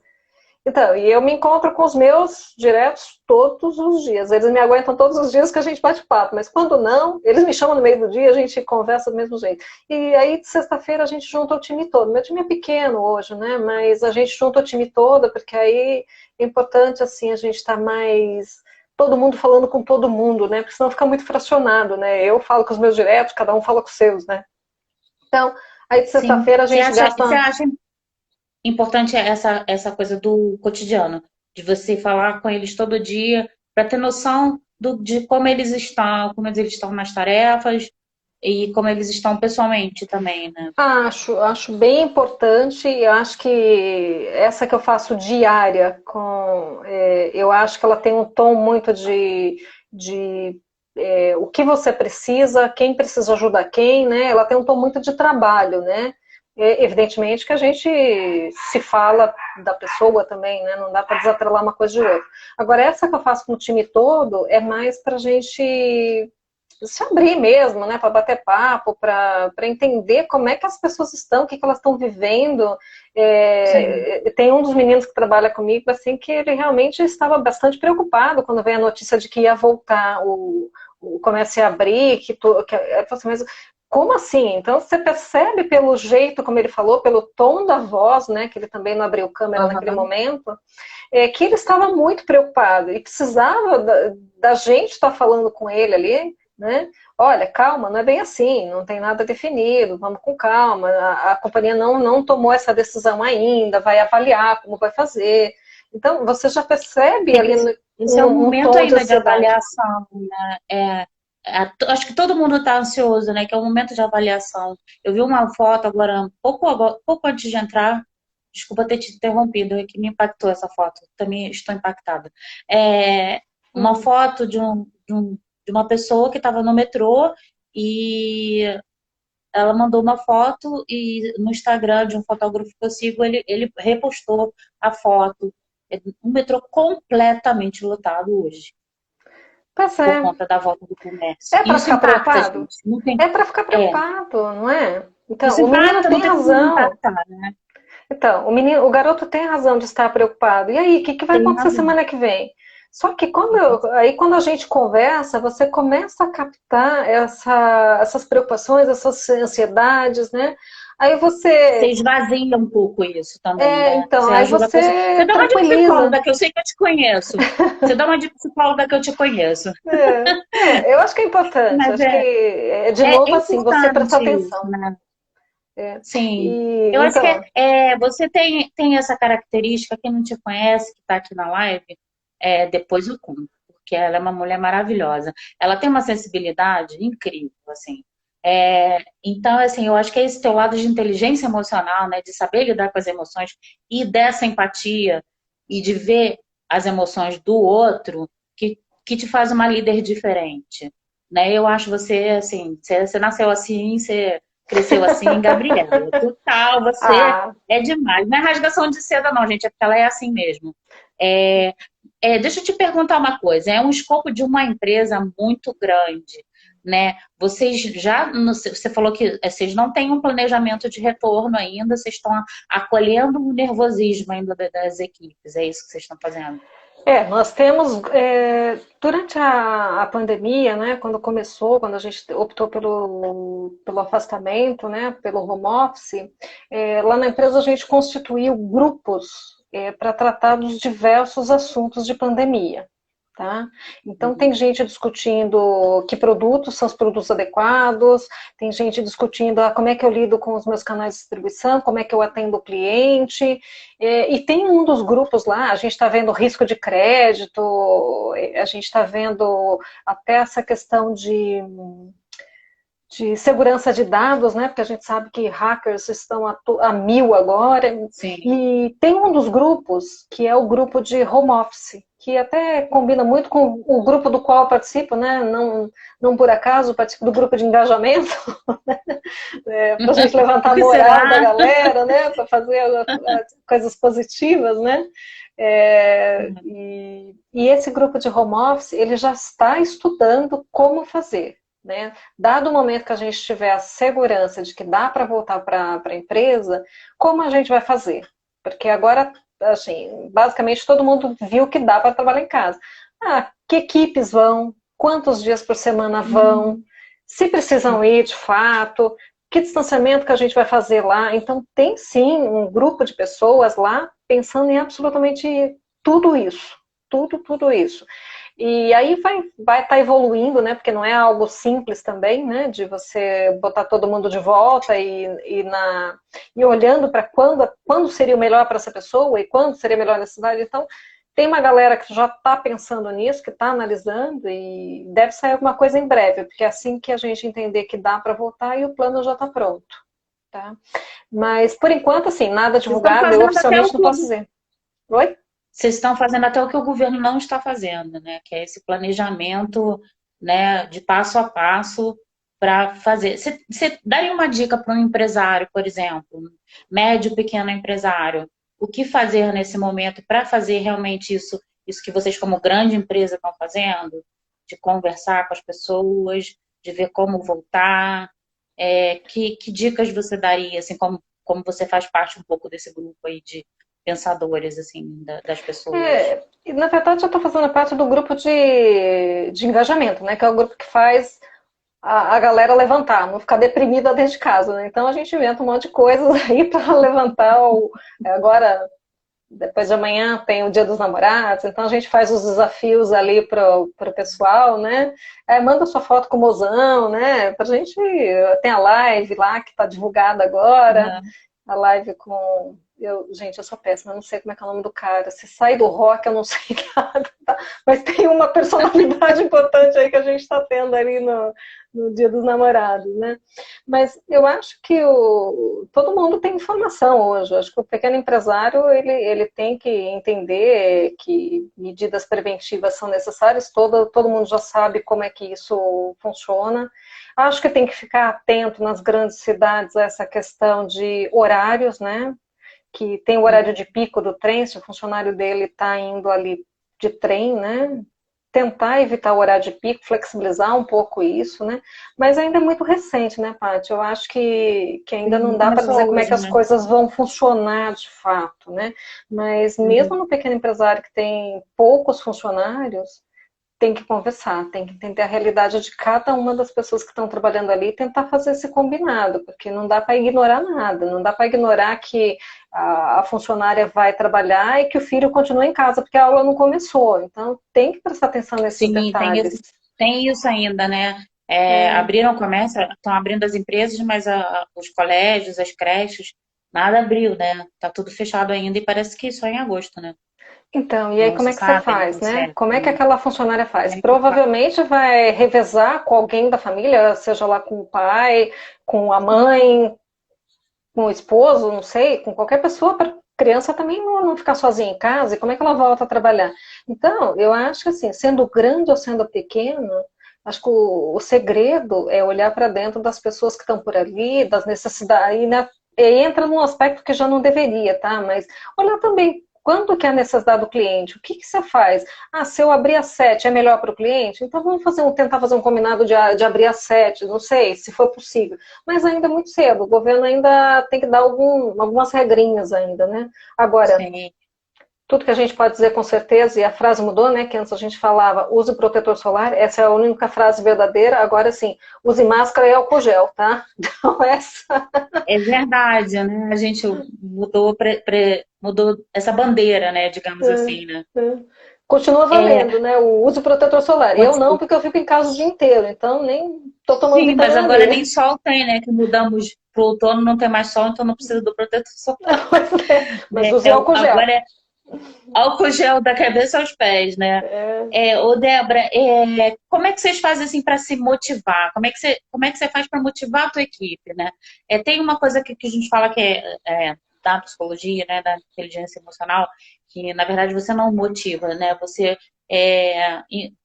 Então, e eu me encontro com os meus diretos todos os dias. Eles me aguentam todos os dias que a gente bate papo, mas quando não, eles me chamam no meio do dia, a gente conversa do mesmo jeito. E aí, de sexta-feira, a gente junta o time todo. Meu time é pequeno hoje, né? Mas a gente junta o time todo, porque aí é importante, assim, a gente estar mais... todo mundo falando com todo mundo, né? Porque senão fica muito fracionado, né? Eu falo com os meus diretos, cada um fala com os seus, né? Então, aí de Sim. sexta-feira a gente gasta... Você acha importante essa coisa do cotidiano, de você falar com eles todo dia, para ter noção de como eles estão nas tarefas e como eles estão pessoalmente também, né? Acho bem importante e acho que essa que eu faço diária, eu acho que ela tem um tom muito de o que você precisa, quem precisa ajudar quem, né? Ela tem um tom muito de trabalho, né? Evidentemente que a gente se fala da pessoa também, né? Não dá para desatrelar uma coisa de outra. Agora, essa que eu faço com o time todo é mais para a gente se abrir mesmo, né, para bater papo, para entender como é que as pessoas estão, o que elas estão vivendo. Tem um dos meninos que trabalha comigo, assim, que ele realmente estava bastante preocupado quando veio a notícia de que ia voltar o comércio a abrir, assim, mas como assim? Então você percebe pelo jeito como ele falou, pelo tom da voz, né, que ele também não abriu câmera naquele momento, que ele estava muito preocupado e precisava da gente estar falando com ele ali, né? Olha, calma, não é bem assim, não tem nada definido, vamos com calma, a companhia não tomou essa decisão ainda, vai avaliar como vai fazer. Então, você já percebe ali esse é um momento ainda de ansiedade. avaliação, né? Acho que todo mundo está ansioso, né? Que é um momento de avaliação. Eu vi uma foto agora, pouco antes de entrar, desculpa ter te interrompido, é que me impactou essa foto, também estou impactada. Uma foto de uma pessoa que estava no metrô e ela mandou uma foto e no Instagram de um fotógrafo que eu sigo, ele repostou a foto. Um metrô completamente lotado hoje. Pois Por é. conta da volta do comércio. É para Isso ficar impacta, preocupado? gente. Não tem... É para ficar preocupado, não é? Então, Isso o menino impacta, não tem tem como não razão. impactar, né? Então, o garoto tem razão de estar preocupado. E aí, o que vai Tem acontecer razão. semana que vem? Só que quando a gente conversa, você começa a captar essas preocupações, essas ansiedades, né? Aí Você você. esvazia um pouco isso também, né? Então, Você aí ajuda a pessoa. Você você dá uma de tranquiliza. psicóloga, que eu sei que eu te conheço. Você dá uma de psicóloga que eu te conheço. Eu acho que é importante. Mas Acho que de é novo assim, você prestar importante isso, atenção. né? É. Sim. E Eu acho que então, você tem essa característica, quem não te conhece, que está aqui na live, depois eu conto, porque ela é uma mulher maravilhosa. Ela tem uma sensibilidade incrível, assim. Então, assim, eu acho que é esse teu lado de inteligência emocional, né, de saber lidar com as emoções e dessa empatia e de ver as emoções do outro que te faz uma líder diferente, né? Eu acho você, assim, você nasceu assim, você cresceu assim, Gabriela. Total, você ah, é demais. Não é rasgação de seda, não, gente, é porque ela é assim mesmo. Deixa eu te perguntar uma coisa: é um escopo de uma empresa muito grande, né? Você falou que vocês não têm um planejamento de retorno ainda, vocês estão acolhendo o nervosismo ainda das equipes, é isso que vocês estão fazendo? nós temos, durante a pandemia, né, quando a gente optou pelo afastamento, né, pelo home office, lá na empresa a gente constituiu grupos para tratar dos diversos assuntos de pandemia. Tá? Então, tem gente discutindo que produtos são os produtos adequados, tem gente discutindo como é que eu lido com os meus canais de distribuição, como é que eu atendo o cliente, e tem um dos grupos lá, a gente está vendo risco de crédito, a gente está vendo até essa questão de segurança de dados, né? Porque a gente sabe que hackers estão a mil agora. Sim. E tem um dos grupos, que é o grupo de home office, que até combina muito com o grupo do qual eu participo, né? Não por acaso, participo do grupo de engajamento, para a gente levantar a moral da galera, né? Para fazer coisas positivas, né? E esse grupo de home office, ele já está estudando como fazer, né? Dado o momento que a gente tiver a segurança de que dá para voltar para a empresa, como a gente vai fazer? Porque agora, assim, basicamente todo mundo viu que dá para trabalhar em casa. Ah, que equipes vão? Quantos dias por semana vão? Se precisam ir de fato? Que distanciamento que a gente vai fazer lá? Então, tem sim um grupo de pessoas lá pensando em absolutamente tudo isso. Tudo isso. E aí vai estar evoluindo, né? Porque não é algo simples também, né? De você botar todo mundo de volta e olhando para quando seria o melhor para essa pessoa e quando seria melhor nessa cidade. Então, tem uma galera que já está pensando nisso, que está analisando e deve sair alguma coisa em breve, porque é assim que a gente entender que dá para voltar e o plano já está pronto, tá? Mas, por enquanto, assim, nada Vocês estão divulgado, eu fazendo até o oficialmente não posso dizer. Oi? Vocês estão fazendo até o que o governo não está fazendo, né? Que é esse planejamento, né, de passo a passo para fazer. Você daria uma dica para um empresário, por exemplo, um médio, pequeno empresário, o que fazer nesse momento para fazer realmente isso que vocês, como grande empresa, estão fazendo, de conversar com as pessoas, de ver como voltar? Que dicas você daria, assim, como você faz parte um pouco desse grupo aí de pensadores, assim, das pessoas? E, na verdade, eu estou fazendo parte do grupo de engajamento, né? Que é o grupo que faz a galera levantar, não ficar deprimida dentro de casa, né? Então a gente inventa um monte de coisas aí para levantar. Agora, depois de amanhã tem o Dia dos Namorados, então a gente faz os desafios ali pro pessoal, né? Manda sua foto com o mozão, né? Pra gente. Tem a live lá que está divulgada agora, Uhum. a live com. Gente, eu sou péssima, eu não sei como é que é o nome do cara. Se sai do rock, eu não sei nada, tá? Mas tem uma personalidade importante aí que a gente está tendo ali no Dia dos Namorados, né? Mas eu acho que todo mundo tem informação hoje. Eu acho que o pequeno empresário ele tem que entender que medidas preventivas são necessárias. Todo mundo já sabe como é que isso funciona. Acho que tem que ficar atento nas grandes cidades a essa questão de horários, né? Que tem o horário de pico do trem, se o funcionário dele está indo ali de trem, né? Tentar evitar o horário de pico, flexibilizar um pouco isso, né? Mas ainda é muito recente, né, Paty? Eu acho que ainda não dá para dizer Começou como é que hoje, as né? coisas vão funcionar de fato, né? Mas mesmo Uhum. no pequeno empresário que tem poucos funcionários, tem que conversar, tem que entender a realidade de cada uma das pessoas que estão trabalhando ali e tentar fazer esse combinado, porque não dá para ignorar nada, não dá para ignorar que a funcionária vai trabalhar e que o filho continua em casa porque a aula não começou. Então tem que prestar atenção nesses Sim, detalhes. tem isso ainda, né? É. Abriram o comércio, estão abrindo as empresas, mas os colégios, as creches, nada abriu, né? Tá tudo fechado ainda e parece que só em agosto, né? Então, e aí Não como se é que você sabe faz, ainda né? certo, Como é que né? aquela funcionária Como faz? é que faz? Provavelmente vai revezar com alguém da família, seja lá com o pai, com a mãe, com o esposo, não sei, com qualquer pessoa, para a criança também não ficar sozinha em casa, e como é que ela volta a trabalhar? Então, eu acho que assim, sendo grande ou sendo pequeno, acho que o segredo é olhar para dentro das pessoas que estão por ali, das necessidades, e entra num aspecto que já não deveria, tá? Mas olhar também quando que é a necessidade do cliente, o que você faz? Ah, se eu abrir às 7 é melhor para o cliente? Então vamos tentar fazer um combinado de abrir às 7, não sei, se for possível. Mas ainda é muito cedo, o governo ainda tem que dar algumas regrinhas ainda, né? Agora, Sim. tudo que a gente pode dizer com certeza, e a frase mudou, né? Que antes a gente falava, use protetor solar, essa é a única frase verdadeira, agora sim, use máscara e álcool gel, tá? Então essa... É verdade, né? A gente mudou, mudou essa bandeira, né? Digamos assim, né? Continua É, valendo, né? O uso protetor solar. Eu não, porque eu fico em casa o dia inteiro, então nem tô tomando sim, mas vitamina agora D. nem sol tem, né? Que mudamos pro outono, não tem mais sol, então não precisa do protetor solar. Mas Né? use álcool gel. Agora é álcool gel da cabeça aos pés, né? É, Ô Débora, como é que vocês fazem assim para se motivar? Como é que você faz para motivar a tua equipe, né? Tem uma coisa que a gente fala que é da psicologia, né, da inteligência emocional, que na verdade você não motiva, né? Você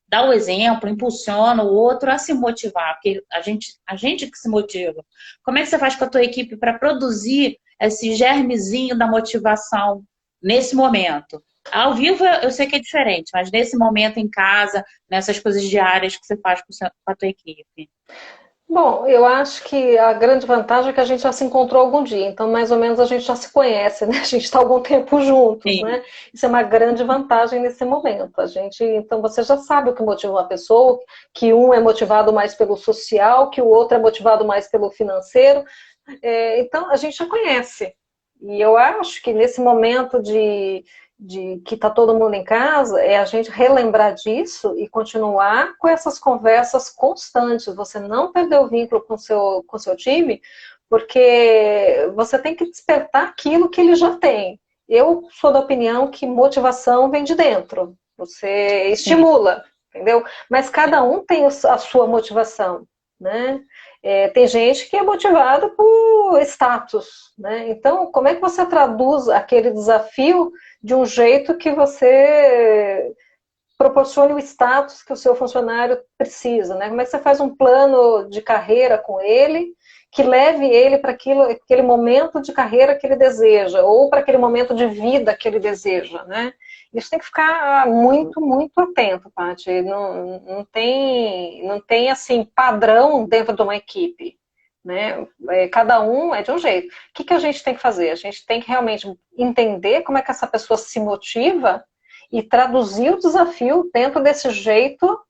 dá o exemplo, impulsiona o outro a se motivar, porque a gente que se motiva. Como é que você faz com a tua equipe para produzir esse germezinho da motivação nesse momento? Ao vivo eu sei que é diferente, mas nesse momento em casa, nessas coisas diárias que você faz com a tua equipe. Bom, eu acho que a grande vantagem é que a gente já se encontrou algum dia, então mais ou menos a gente já se conhece, né? A gente está algum tempo juntos, Sim, né? Isso é uma grande vantagem nesse momento. Então você já sabe o que motiva uma pessoa, que um é motivado mais pelo social, que o outro é motivado mais pelo financeiro. Então a gente já conhece. E eu acho que nesse momento de que está todo mundo em casa, é a gente relembrar disso e continuar com essas conversas constantes. Você não perder o vínculo com seu time, porque você tem que despertar aquilo que ele já tem. Eu sou da opinião que motivação vem de dentro. Você sim, estimula, entendeu? Mas cada um tem a sua motivação, né? Tem gente que é motivada por status, né? Então, como é que você traduz aquele desafio de um jeito que você proporcione o status que o seu funcionário precisa, né? Como é que você faz um plano de carreira com ele que leve ele para aquele momento de carreira que ele deseja ou para aquele momento de vida que ele deseja, né? Isso tem que ficar muito, muito atento, Paty. Não tem assim padrão dentro de uma equipe, né? Cada um é de um jeito. O que a gente tem que fazer? A gente tem que realmente entender como é que essa pessoa se motiva e traduzir o desafio dentro desse jeito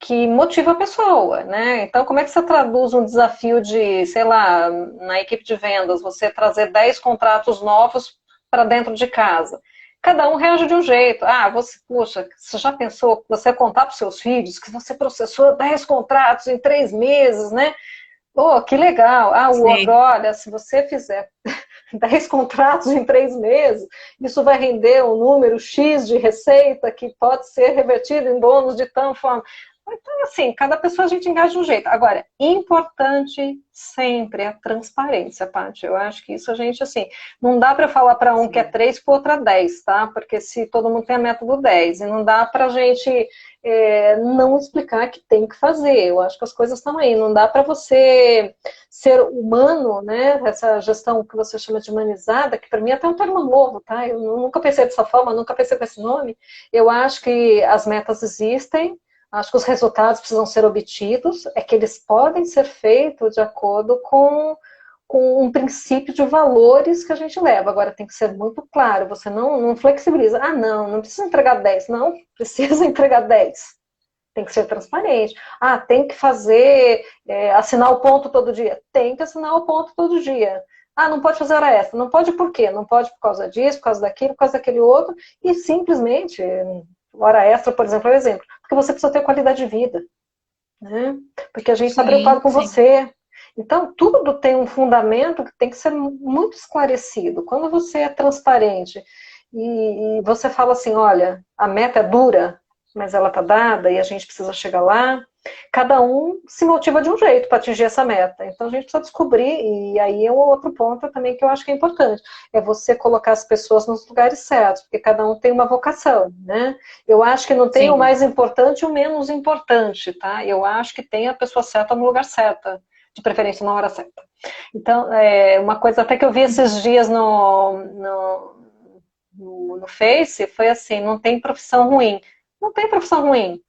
que motiva a pessoa, né? Então, como é que você traduz um desafio de, sei lá, na equipe de vendas, você trazer 10 contratos novos para dentro de casa? Cada um reage de um jeito. Ah, poxa, você já pensou que você contar para os seus filhos que você processou 10 contratos em 3 meses, né? Oh, que legal. Ah, o outro, sim. olha, se você fizer 10 contratos em 3 meses, isso vai render um número X de receita que pode ser revertido em bônus de tal forma. Então, assim, cada pessoa a gente engaja de um jeito. Agora, importante sempre a transparência, Paty. Eu acho que isso a gente, assim, não dá para falar para um que é Sim. 3 para outra 10, tá? Porque se todo mundo tem a método 10, e não dá para a gente não explicar que tem que fazer. Eu acho que as coisas estão aí. Não dá para você ser humano, né? Essa gestão que você chama de humanizada, que para mim é até um termo novo, tá? Eu nunca pensei dessa forma, nunca pensei com esse nome. Eu acho que as metas existem, acho que os resultados precisam ser obtidos, é que eles podem ser feitos de acordo com um princípio de valores que a gente leva. Agora tem que ser muito claro, você não flexibiliza. Ah, não precisa entregar 10. Não, precisa entregar 10. Tem que ser transparente. Ah, tem que fazer, assinar o ponto todo dia. Tem que assinar o ponto todo dia. Ah, não pode fazer hora extra. Não pode por quê? Não pode por causa disso, por causa daquilo, por causa daquele outro. E simplesmente, hora extra, por exemplo, é um exemplo. Porque você precisa ter qualidade de vida, né? Porque a gente está preocupado Sim, com sim. você. Então, tudo tem um fundamento que tem que ser muito esclarecido. Quando você é transparente e você fala assim, olha, a meta é dura, mas ela está dada e a gente precisa chegar lá, cada um se motiva de um jeito para atingir essa meta. Então, a gente precisa descobrir, e aí é um outro ponto também que eu acho que é importante, é você colocar as pessoas nos lugares certos, porque cada um tem uma vocação, né? Eu acho que não tem o Sim. mais importante e o menos importante, tá? Eu acho que tem a pessoa certa no lugar certo, de preferência na hora certa. Então, uma coisa até que eu vi esses dias no Face foi assim, não tem profissão ruim. Não tem profissão ruim,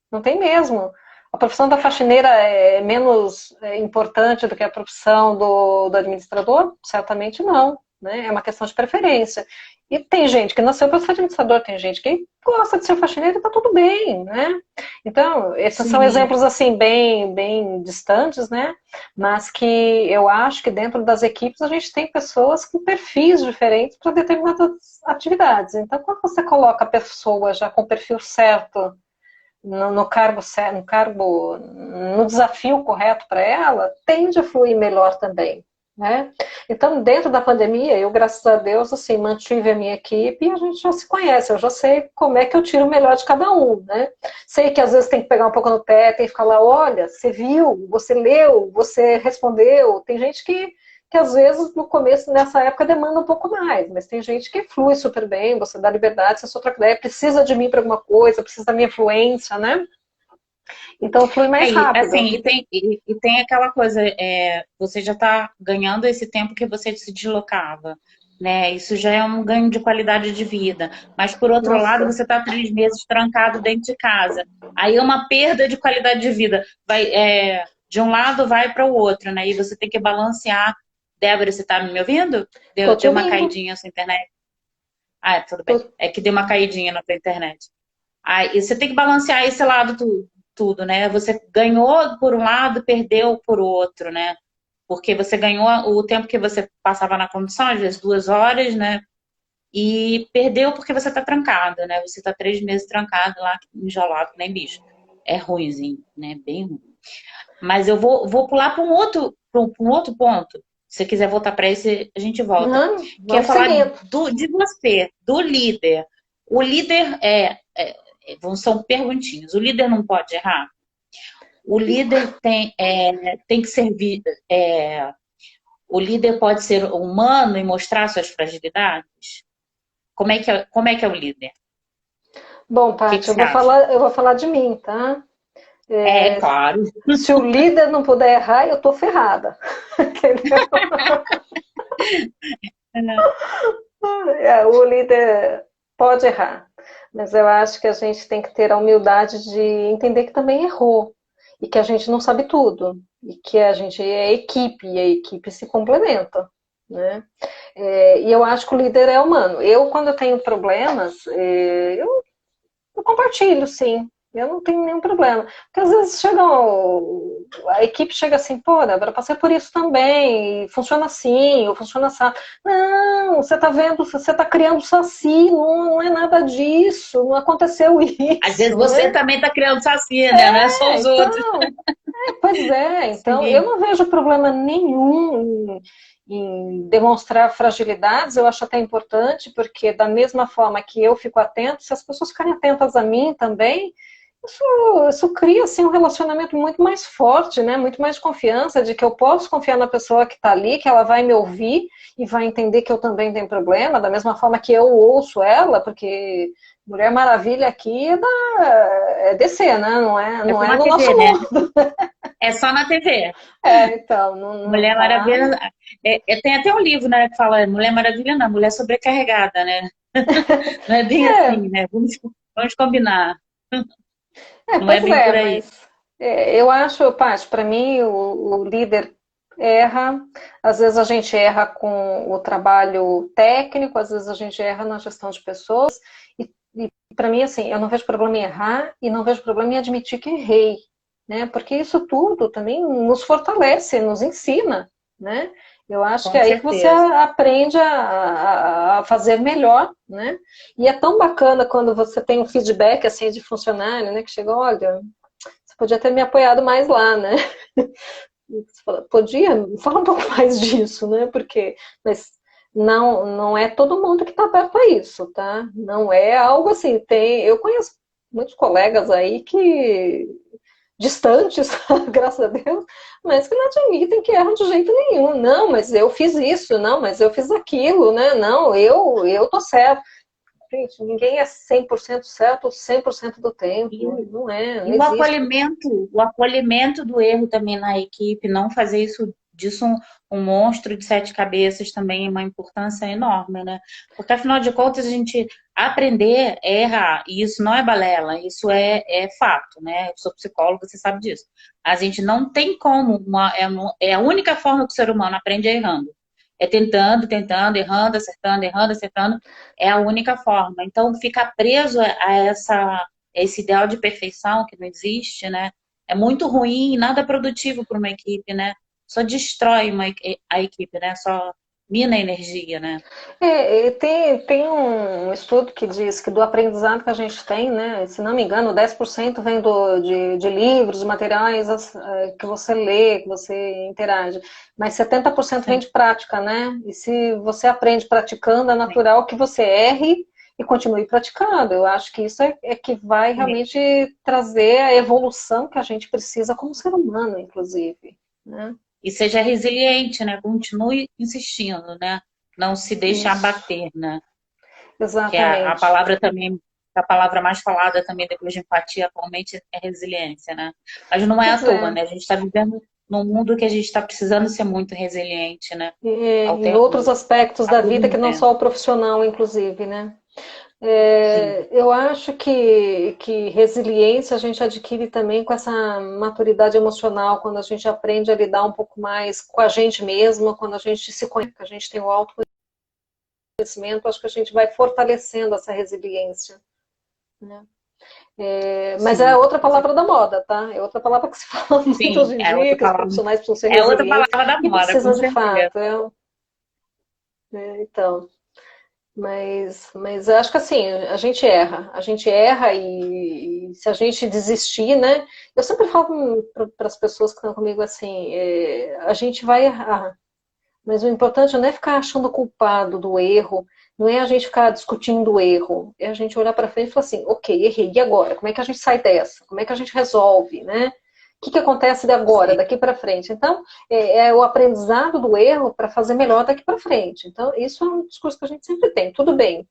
não tem mesmo. A profissão da faxineira é menos importante do que a profissão do administrador? Certamente não, né? É uma questão de preferência. E tem gente que nasceu para ser administrador, tem gente que gosta de ser faxineiro e está tudo bem, né? Então, esses são Sim. exemplos assim bem distantes, né? Mas que eu acho que dentro das equipes a gente tem pessoas com perfis diferentes para determinadas atividades. Então, quando você coloca a pessoa já com o perfil certo no cargo certo, no desafio correto para ela, tende a fluir melhor também, né? Então, dentro da pandemia, eu, graças a Deus, assim, mantive a minha equipe e a gente já se conhece, eu já sei como é que eu tiro o melhor de cada um, né? Sei que às vezes tem que pegar um pouco no pé, tem que ficar lá, olha, você viu, você leu, você respondeu. Tem gente que às vezes no começo, nessa época, demanda um pouco mais, mas tem gente que flui super bem, você dá liberdade, você só troca ideia, precisa de mim para alguma coisa, precisa da minha influência, né? Então flui mais Assim, rápido. e tem aquela coisa, você já está ganhando esse tempo que você se deslocava. né? Isso já é um ganho de qualidade de vida. Mas, por outro lado, Nossa, você está 3 meses trancado dentro de casa. Aí é uma perda de qualidade de vida. De um lado vai para o outro, né? E você tem que balancear. Débora, você está me ouvindo? tô te Deu uma ouvindo. caidinha na sua internet. Ah, tudo bem. Tô- É que deu uma caidinha na sua internet. Aí você tem que balancear esse lado tudo, né? Você ganhou por um lado, perdeu por outro, né? Porque você ganhou o tempo que você passava na condução, às vezes 2 horas, né? E perdeu porque você tá trancado, né? Você tá 3 meses trancado lá, enjolado, que nem bicho. É ruimzinho, né? Bem ruim. Mas eu vou pular para um outro ponto. Se você quiser voltar para esse, a gente volta. Não, Que é vamos falar seguindo. de você, do líder. O líder são perguntinhas. O líder não pode errar. O líder tem que servir. O líder pode ser humano e mostrar suas fragilidades? Como é que é o líder? Bom, O que que Paty, você acha? eu vou falar de mim, tá? É, É, claro. se o líder não puder errar, eu tô ferrada. Entendeu? O líder pode errar, mas eu acho que a gente tem que ter a humildade de entender que também errou e que a gente não sabe tudo e que a gente é equipe e a equipe se complementa, né? E eu acho que o líder é humano. Eu, quando eu tenho problemas, eu compartilho, sim. Eu não tenho nenhum problema. Porque às vezes a equipe chega assim, pô, Débora, passei por isso também, funciona assim, ou funciona assim. Não, você tá vendo, você tá criando saci, não é nada disso, não aconteceu Às vezes isso, você né? também está criando saci, né? Não é só os outros. Então, pois é, então eu Sim, não vejo problema nenhum em demonstrar fragilidades, eu acho até importante, porque da mesma forma que eu fico atento, se as pessoas ficarem atentas a mim também, isso cria assim, um relacionamento muito mais forte, né? Muito mais de confiança, de que eu posso confiar na pessoa que está ali, que ela vai me ouvir e vai entender que eu também tenho problema, da mesma forma que eu ouço ela, porque Mulher Maravilha aqui é DC, né? é Não só é na no nosso TV, né? mundo. É só na TV. Então, não Mulher tá. Maravilha. Tem até um livro, né, que fala Mulher Maravilha, não, mulher sobrecarregada, né? Não é bem É, assim, né? Vamos combinar. Não é pois bem é, por aí. mas eu acho, Paty, para mim o líder erra, às vezes a gente erra com o trabalho técnico, às vezes a gente erra na gestão de pessoas, e para mim, assim, eu não vejo problema em errar e não vejo problema em admitir que errei, né? Porque isso tudo também nos fortalece, nos ensina, né? Eu acho que Com é aí que você certeza. aprende a fazer melhor, né? E é tão bacana quando você tem um feedback assim de funcionário, né? Que chega, olha, você podia ter me apoiado mais lá, né? Você fala, podia? Fala um pouco mais disso, né? Porque mas não é todo mundo que está aberto a isso, tá? Não é algo assim. Eu conheço muitos colegas aí que distantes, graças a Deus, mas que não admitem que erram de jeito nenhum. Não, mas eu fiz isso, não, mas eu fiz aquilo, né? Não, eu tô certo. Gente, ninguém é 100% certo 100% do E, tempo. Não é, não e existe. o acolhimento do erro também na equipe, não fazer disso um monstro de 7 cabeças também é uma importância enorme, né? Porque afinal de contas a gente aprender é errar, e isso não é balela, isso é fato, né? Eu sou psicóloga, você sabe disso. A gente não tem como, é a única forma que o ser humano aprende é errando. É tentando, tentando, errando, acertando, é a única forma. Então, ficar preso esse ideal de perfeição que não existe, né? É muito ruim e nada produtivo para uma equipe, né? Só destrói a equipe, né? Só mina a energia, né? Tem um estudo que diz que do aprendizado que a gente tem, né, se não me engano, 10% vem de livros, materiais que você lê, que você interage, mas 70% vem Sim, de prática, né? E se você aprende praticando, é sim, natural que você erre e continue praticando. Eu acho que isso é que vai sim. realmente trazer a evolução que a gente precisa como ser humano, inclusive, né? E seja resiliente, né? Continue insistindo, né? Não se deixe Isso, abater, né? Que a exatamente. palavra também, a palavra mais falada também depois de empatia atualmente é resiliência, né? Mas não é à Pois toa, é. né? A gente está vivendo num mundo que a gente está precisando ser muito resiliente, né? E, Ao em tempo, outros aspectos a da todo vida que não momento. só o profissional, inclusive, né? Sim, Eu acho que resiliência a gente adquire também com essa maturidade emocional, quando a gente aprende a lidar um pouco mais com a gente mesma, quando a gente se conhece, a gente tem o autoconhecimento, acho que a gente vai fortalecendo essa resiliência, né? Mas é sim, outra palavra da moda, tá? É outra palavra que se fala muito sim, hoje em dia, que os profissionais precisam ser é outra resilientes, palavra da e moda, com precisam de certeza. fato. Então, mas eu acho que assim, a gente erra e se a gente desistir, né? Eu sempre falo para as pessoas que estão comigo assim, a gente vai errar, mas o importante não é ficar achando culpado do erro, não é a gente ficar discutindo o erro, é a gente olhar para frente e falar assim, ok, errei, e agora? Como é que a gente sai dessa? Como é que a gente resolve, né? O que acontece de agora, Sim, daqui para frente? Então, é o aprendizado do erro para fazer melhor daqui para frente. Então, isso é um discurso que a gente sempre tem. Tudo bem,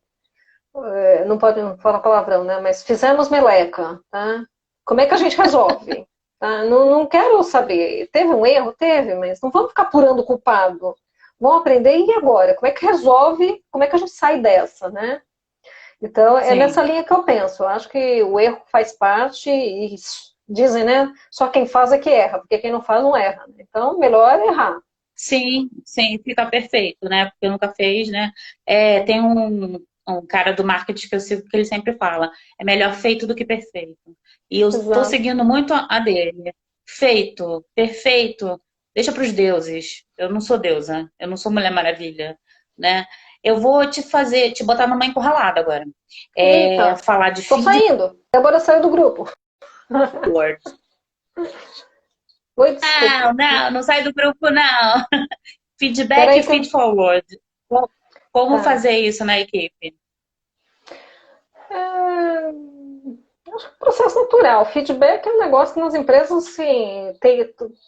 não pode falar palavrão, né? Mas fizemos meleca, tá? Como é que a gente resolve? Tá? Não, não quero saber. Teve um erro? Teve, mas não vamos ficar apurando o culpado. Vamos aprender e agora? Como é que resolve? Como é que a gente sai dessa, né? Então, é sim, nessa linha que eu penso. Eu acho que o erro faz parte e dizem, né? Só quem faz é que erra, porque quem não faz não erra. Então, melhor errar. sim, sim, fica perfeito, né? Porque nunca fez, né? Tem um cara do marketing que eu sigo que ele sempre fala, é melhor feito do que perfeito. E eu estou Exato. seguindo muito a dele. Feito, perfeito, deixa para os deuses. Eu não sou deusa, eu não sou Mulher Maravilha, né? Eu vou te botar numa encurralada agora. Eita, Falar de tô feed saindo. Débora saiu do grupo. forward. Oi, desculpa. Não, não, não sai do grupo, não. Feedback e Peraí que feed forward. Como tá. fazer isso na equipe? É, acho que é um processo natural. Feedback é um negócio que nas empresas, assim,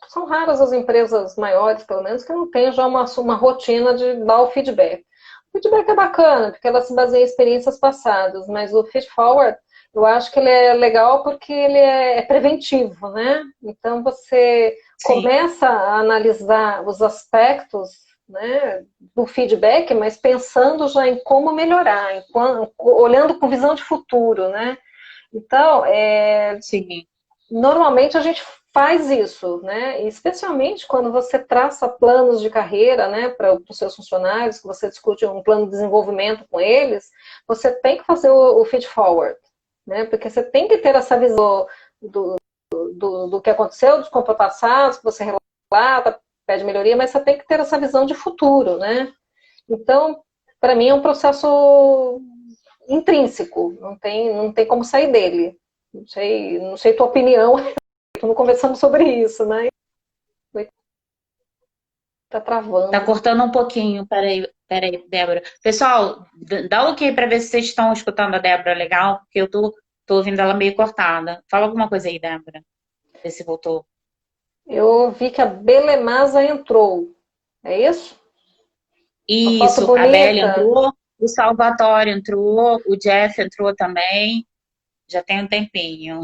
são raras as empresas maiores, pelo menos, que não tem já uma rotina de dar o feedback. O feedback é bacana, porque ela se baseia em experiências passadas, mas o feed forward, eu acho que ele é legal porque ele é preventivo, né? Então você Sim, começa a analisar os aspectos, né, do feedback, mas pensando já em como melhorar, olhando com visão de futuro, né? Então, sim, normalmente a gente faz isso, né? Especialmente quando você traça planos de carreira, né, para os seus funcionários, que você discute um plano de desenvolvimento com eles, você tem que fazer o feed forward, né? Porque você tem que ter essa visão do que aconteceu, dos compras passados, que você relata, pede melhoria, mas você tem que ter essa visão de futuro, né? Então, para mim é um processo intrínseco, não tem como sair dele. Não sei tua opinião, estamos conversando sobre isso, né? Tá tá travando. cortando um pouquinho. Peraí, Débora. Pessoal, dá ok para ver se vocês estão escutando a Débora legal, porque tô ouvindo ela meio cortada. Fala alguma coisa aí, Débora. Vê se voltou. Eu vi que a Belemasa entrou. É isso? Uma foto Isso, a Belle bonita. entrou, o Salvatore entrou, o Jeff entrou também. Já tem um tempinho.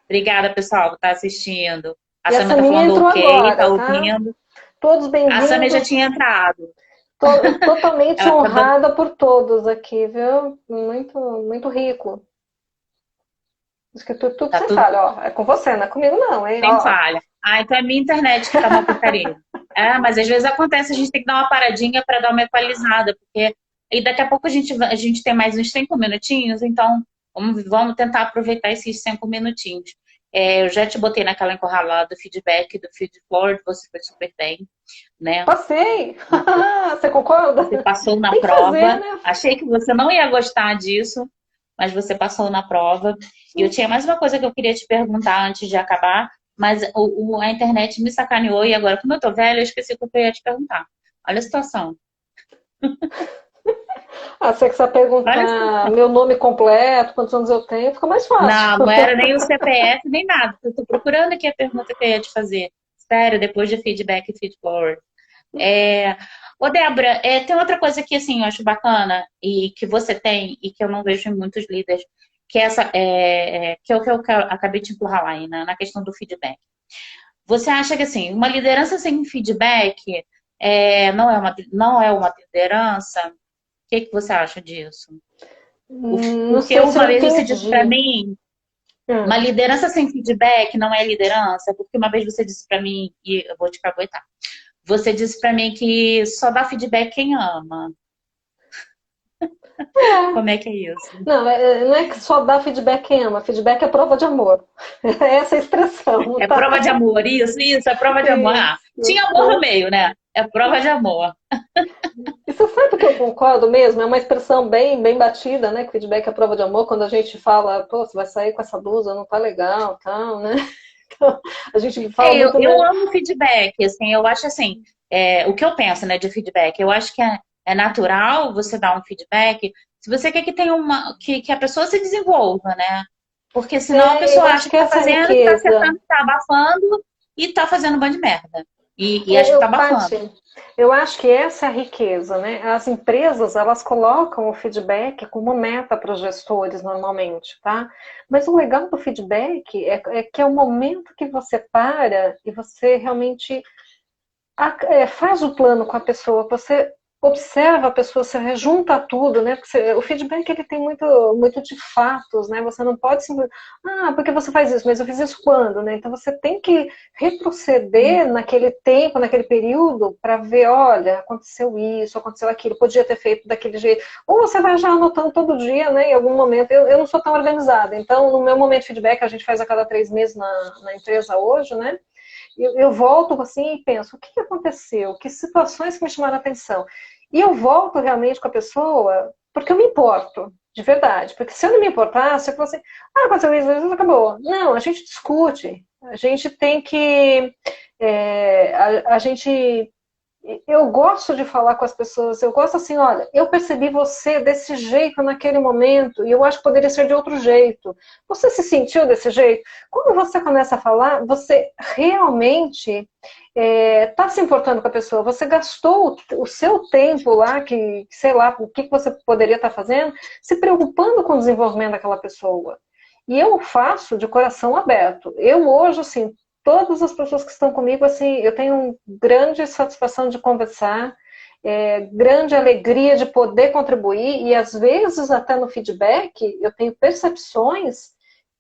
Obrigada, pessoal, por estar assistindo. A E a Samia tá Saminha falando entrou ok, tá agora, tá? ouvindo. Todos A Samia já bem-vindos. tinha entrado. Totalmente Ela tá dando honrada por todos aqui, viu? Muito, muito rico. Acho que tudo tá você tudo fala, ó. É com você, não é comigo, não, hein? sem Ó. falha. Ah, então é minha internet que tá uma porcaria. Mas às vezes acontece, a gente tem que dar uma paradinha para dar uma equalizada, porque e daqui a pouco a gente tem mais uns 5 minutinhos, então vamos tentar aproveitar esses 5 minutinhos. Eu já te botei naquela encurralada do feedback, do feed forward, você foi super bem, né? Passei! Você Você concorda? você passou na Tem que fazer, prova. né? Achei que você não ia gostar disso, mas você passou na prova. E eu tinha mais uma coisa que eu queria te perguntar antes de acabar, mas a internet me sacaneou e agora, como eu tô velha, eu esqueci o que eu ia te perguntar. Olha a situação. Ah, se você quiser Olha a perguntar situação. meu nome completo, quantos anos eu tenho, fica mais fácil. Não, não era nem o CPF, nem nada. Eu tô procurando aqui a pergunta que eu ia te fazer. Sério, depois de feedback e feedforward. É... Ô, Débora, tem outra coisa que assim, eu acho bacana e que você tem e que eu não vejo em muitos líderes, que é essa que é o que eu acabei de empurrar lá aí, na questão do feedback. Você acha que assim, uma liderança sem feedback não é uma liderança? O que que você acha disso? Não Porque sei se eu uma vez você disse para entendi. mim, uma Hum. liderança sem feedback não é liderança, porque uma vez você disse para mim, e eu vou te caguetar, você disse para mim que só dá feedback quem ama. Como é que é isso? Não, não é que só dá feedback quem ama, feedback é prova de amor. Essa é a expressão, É tá? prova de amor, isso, é prova de amor. Ah, Isso, tinha amor no né? meio, né? É prova de amor. E você sabe que eu concordo mesmo? É uma expressão bem batida, né? Que feedback é prova de amor, quando a gente fala, pô, você vai sair com essa blusa, não tá legal, tal, né? Então, a gente fala muito, Eu né? amo feedback, assim, eu acho assim, o que eu penso, né, de feedback, eu acho que é natural você dar um feedback se você quer que tenha que a pessoa se desenvolva, né? Porque senão a Eu pessoa acho acha que que tá essa é a fazendo, que tá riqueza. acertando, que tá abafando e tá fazendo um bando de merda. E acha que tá abafando. Paty, eu acho que essa é a riqueza, né? As empresas, elas colocam o feedback como meta para os gestores normalmente, tá? Mas o legal do feedback é que é o momento que você para e você realmente faz o plano com a pessoa, você observa a pessoa, você junta tudo, né? Porque o feedback ele tem muito de fatos, né? Você não pode simplesmente, porque você faz isso, mas eu fiz isso quando, né? Então você tem que retroceder naquele tempo, naquele período, para ver, olha, aconteceu isso, aconteceu aquilo, podia ter feito daquele jeito. Ou você vai já anotando todo dia, né? Em algum momento. Eu não sou tão organizada, então no meu momento de feedback a gente faz a cada 3 meses na empresa hoje, né? Eu volto assim e penso, o que aconteceu? Que situações que me chamaram a atenção? E eu volto realmente com a pessoa porque eu me importo, de verdade. Porque se eu não me importasse, eu falo assim, aconteceu isso, acabou. Não, a gente discute. A gente tem que... a gente eu gosto de falar com as pessoas, eu gosto assim, olha, eu percebi você desse jeito naquele momento e eu acho que poderia ser de outro jeito. Você se sentiu desse jeito? Quando você começa a falar, você realmente está se importando com a pessoa. Você gastou o seu tempo lá, que sei lá, o que você poderia estar fazendo, se preocupando com o desenvolvimento daquela pessoa. E eu faço de coração aberto. Eu hoje, assim, todas as pessoas que estão comigo, assim, eu tenho grande satisfação de conversar, grande alegria de poder contribuir e às vezes até no feedback eu tenho percepções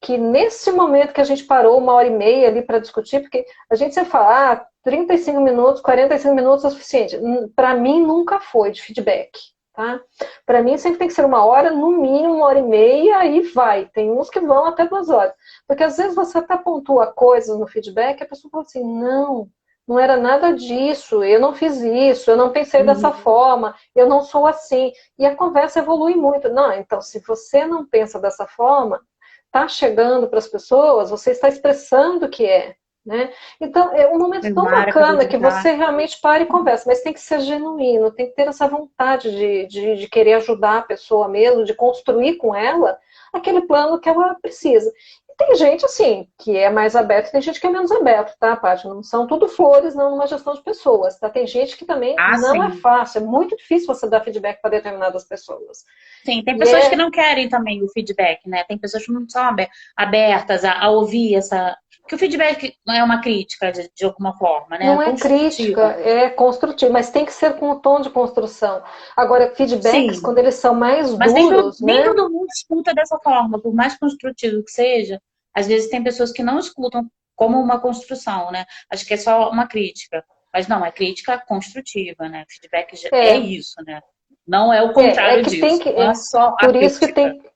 que nesse momento que a gente parou 1 hora e meia ali para discutir, porque a gente sempre fala, 35 minutos, 45 minutos é o suficiente. Para mim nunca foi de feedback. Tá? Para mim sempre tem que ser 1 hora, no mínimo 1 hora e meia, e vai. Tem uns que vão até 2 horas. Porque às vezes você até pontua coisas no feedback e a pessoa fala assim, não era nada disso, eu não fiz isso, eu não pensei dessa Uhum. forma, eu não sou assim. E a conversa evolui muito. Não, então se você não pensa dessa forma, está chegando para as pessoas, você está expressando o que é. Né? Então, é um momento tão bacana que Maracujá. você realmente para e conversa, mas tem que ser genuíno, tem que ter essa vontade de querer ajudar a pessoa mesmo, de construir com ela aquele plano que ela precisa. E tem gente, assim, que é mais aberta, tem gente que é menos aberta, tá, Paty? Não são tudo flores, não, numa gestão de pessoas, tá? Tem gente que também Ah, não é sim. fácil, é muito difícil você dar feedback para determinadas pessoas. Sim, tem E pessoas que não querem também o feedback, né? Tem pessoas que não são abertas a ouvir essa. Porque o feedback não é uma crítica de alguma forma, né? É não é crítica, construtiva. é construtivo, mas tem que ser com o tom de construção. Agora, feedbacks, Sim, quando eles são mais mas duros, nem né? todo mundo escuta dessa forma, por mais construtivo que seja. Às vezes tem pessoas que não escutam como uma construção, né? Acho que é só uma crítica. Mas não, é crítica construtiva, né? Feedback é É, isso, né? Não é o é contrário que tem disso. que. Não é só a Por isso que crítica.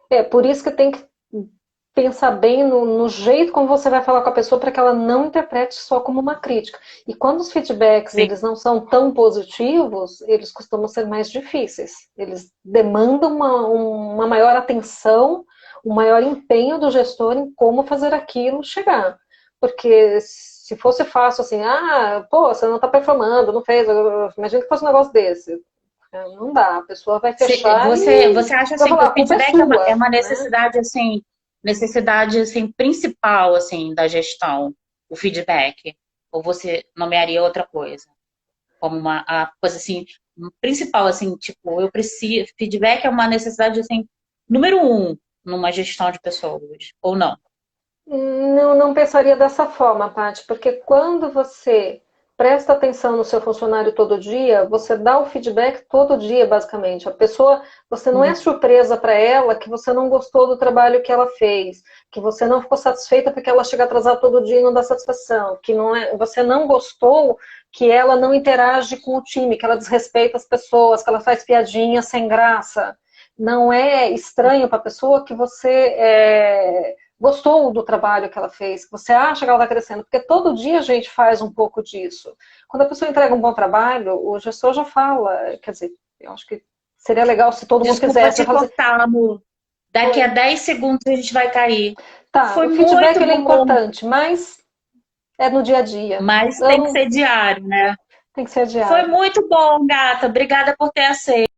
tem. Por isso que tem que pensar bem no jeito como você vai falar com a pessoa para que ela não interprete só como uma crítica. E quando os feedbacks Sim. eles não são tão positivos, eles costumam ser mais difíceis. Eles demandam uma maior atenção, um maior empenho do gestor em como fazer aquilo chegar. Porque se fosse fácil assim, pô, você não está performando, não fez, imagina que fosse um negócio desse. Não dá, a pessoa vai fechar e Você acha vai assim que falar, o a culpa é feedback é sua, uma né? necessidade assim principal assim da gestão, o feedback? Ou você nomearia outra coisa? Como uma a coisa assim principal assim, tipo, eu preciso, feedback é uma necessidade assim número um numa gestão de pessoas, ou não? Não pensaria dessa forma, Paty, porque quando você presta atenção no seu funcionário todo dia, você dá o feedback todo dia, basicamente. A pessoa, você não é surpresa para ela que você não gostou do trabalho que ela fez, que você não ficou satisfeita porque ela chega atrasada todo dia e não dá satisfação, que não é, você não gostou que ela não interage com o time, que ela desrespeita as pessoas, que ela faz piadinha sem graça. Não é estranho para a pessoa que você gostou do trabalho que ela fez, que você acha que ela está crescendo, porque todo dia a gente faz um pouco disso. Quando a pessoa entrega um bom trabalho, o gestor já fala, quer dizer, eu acho que seria legal se todo mundo Desculpa fizesse. te Assim, cortar, amor. Daqui a 10 segundos a gente vai cair. tá, Foi o feedback muito ele é bom, importante, mas é no dia a dia. mas tem que Então, ser diário, né? tem que ser Foi diário. muito bom, gata. Obrigada por ter aceito.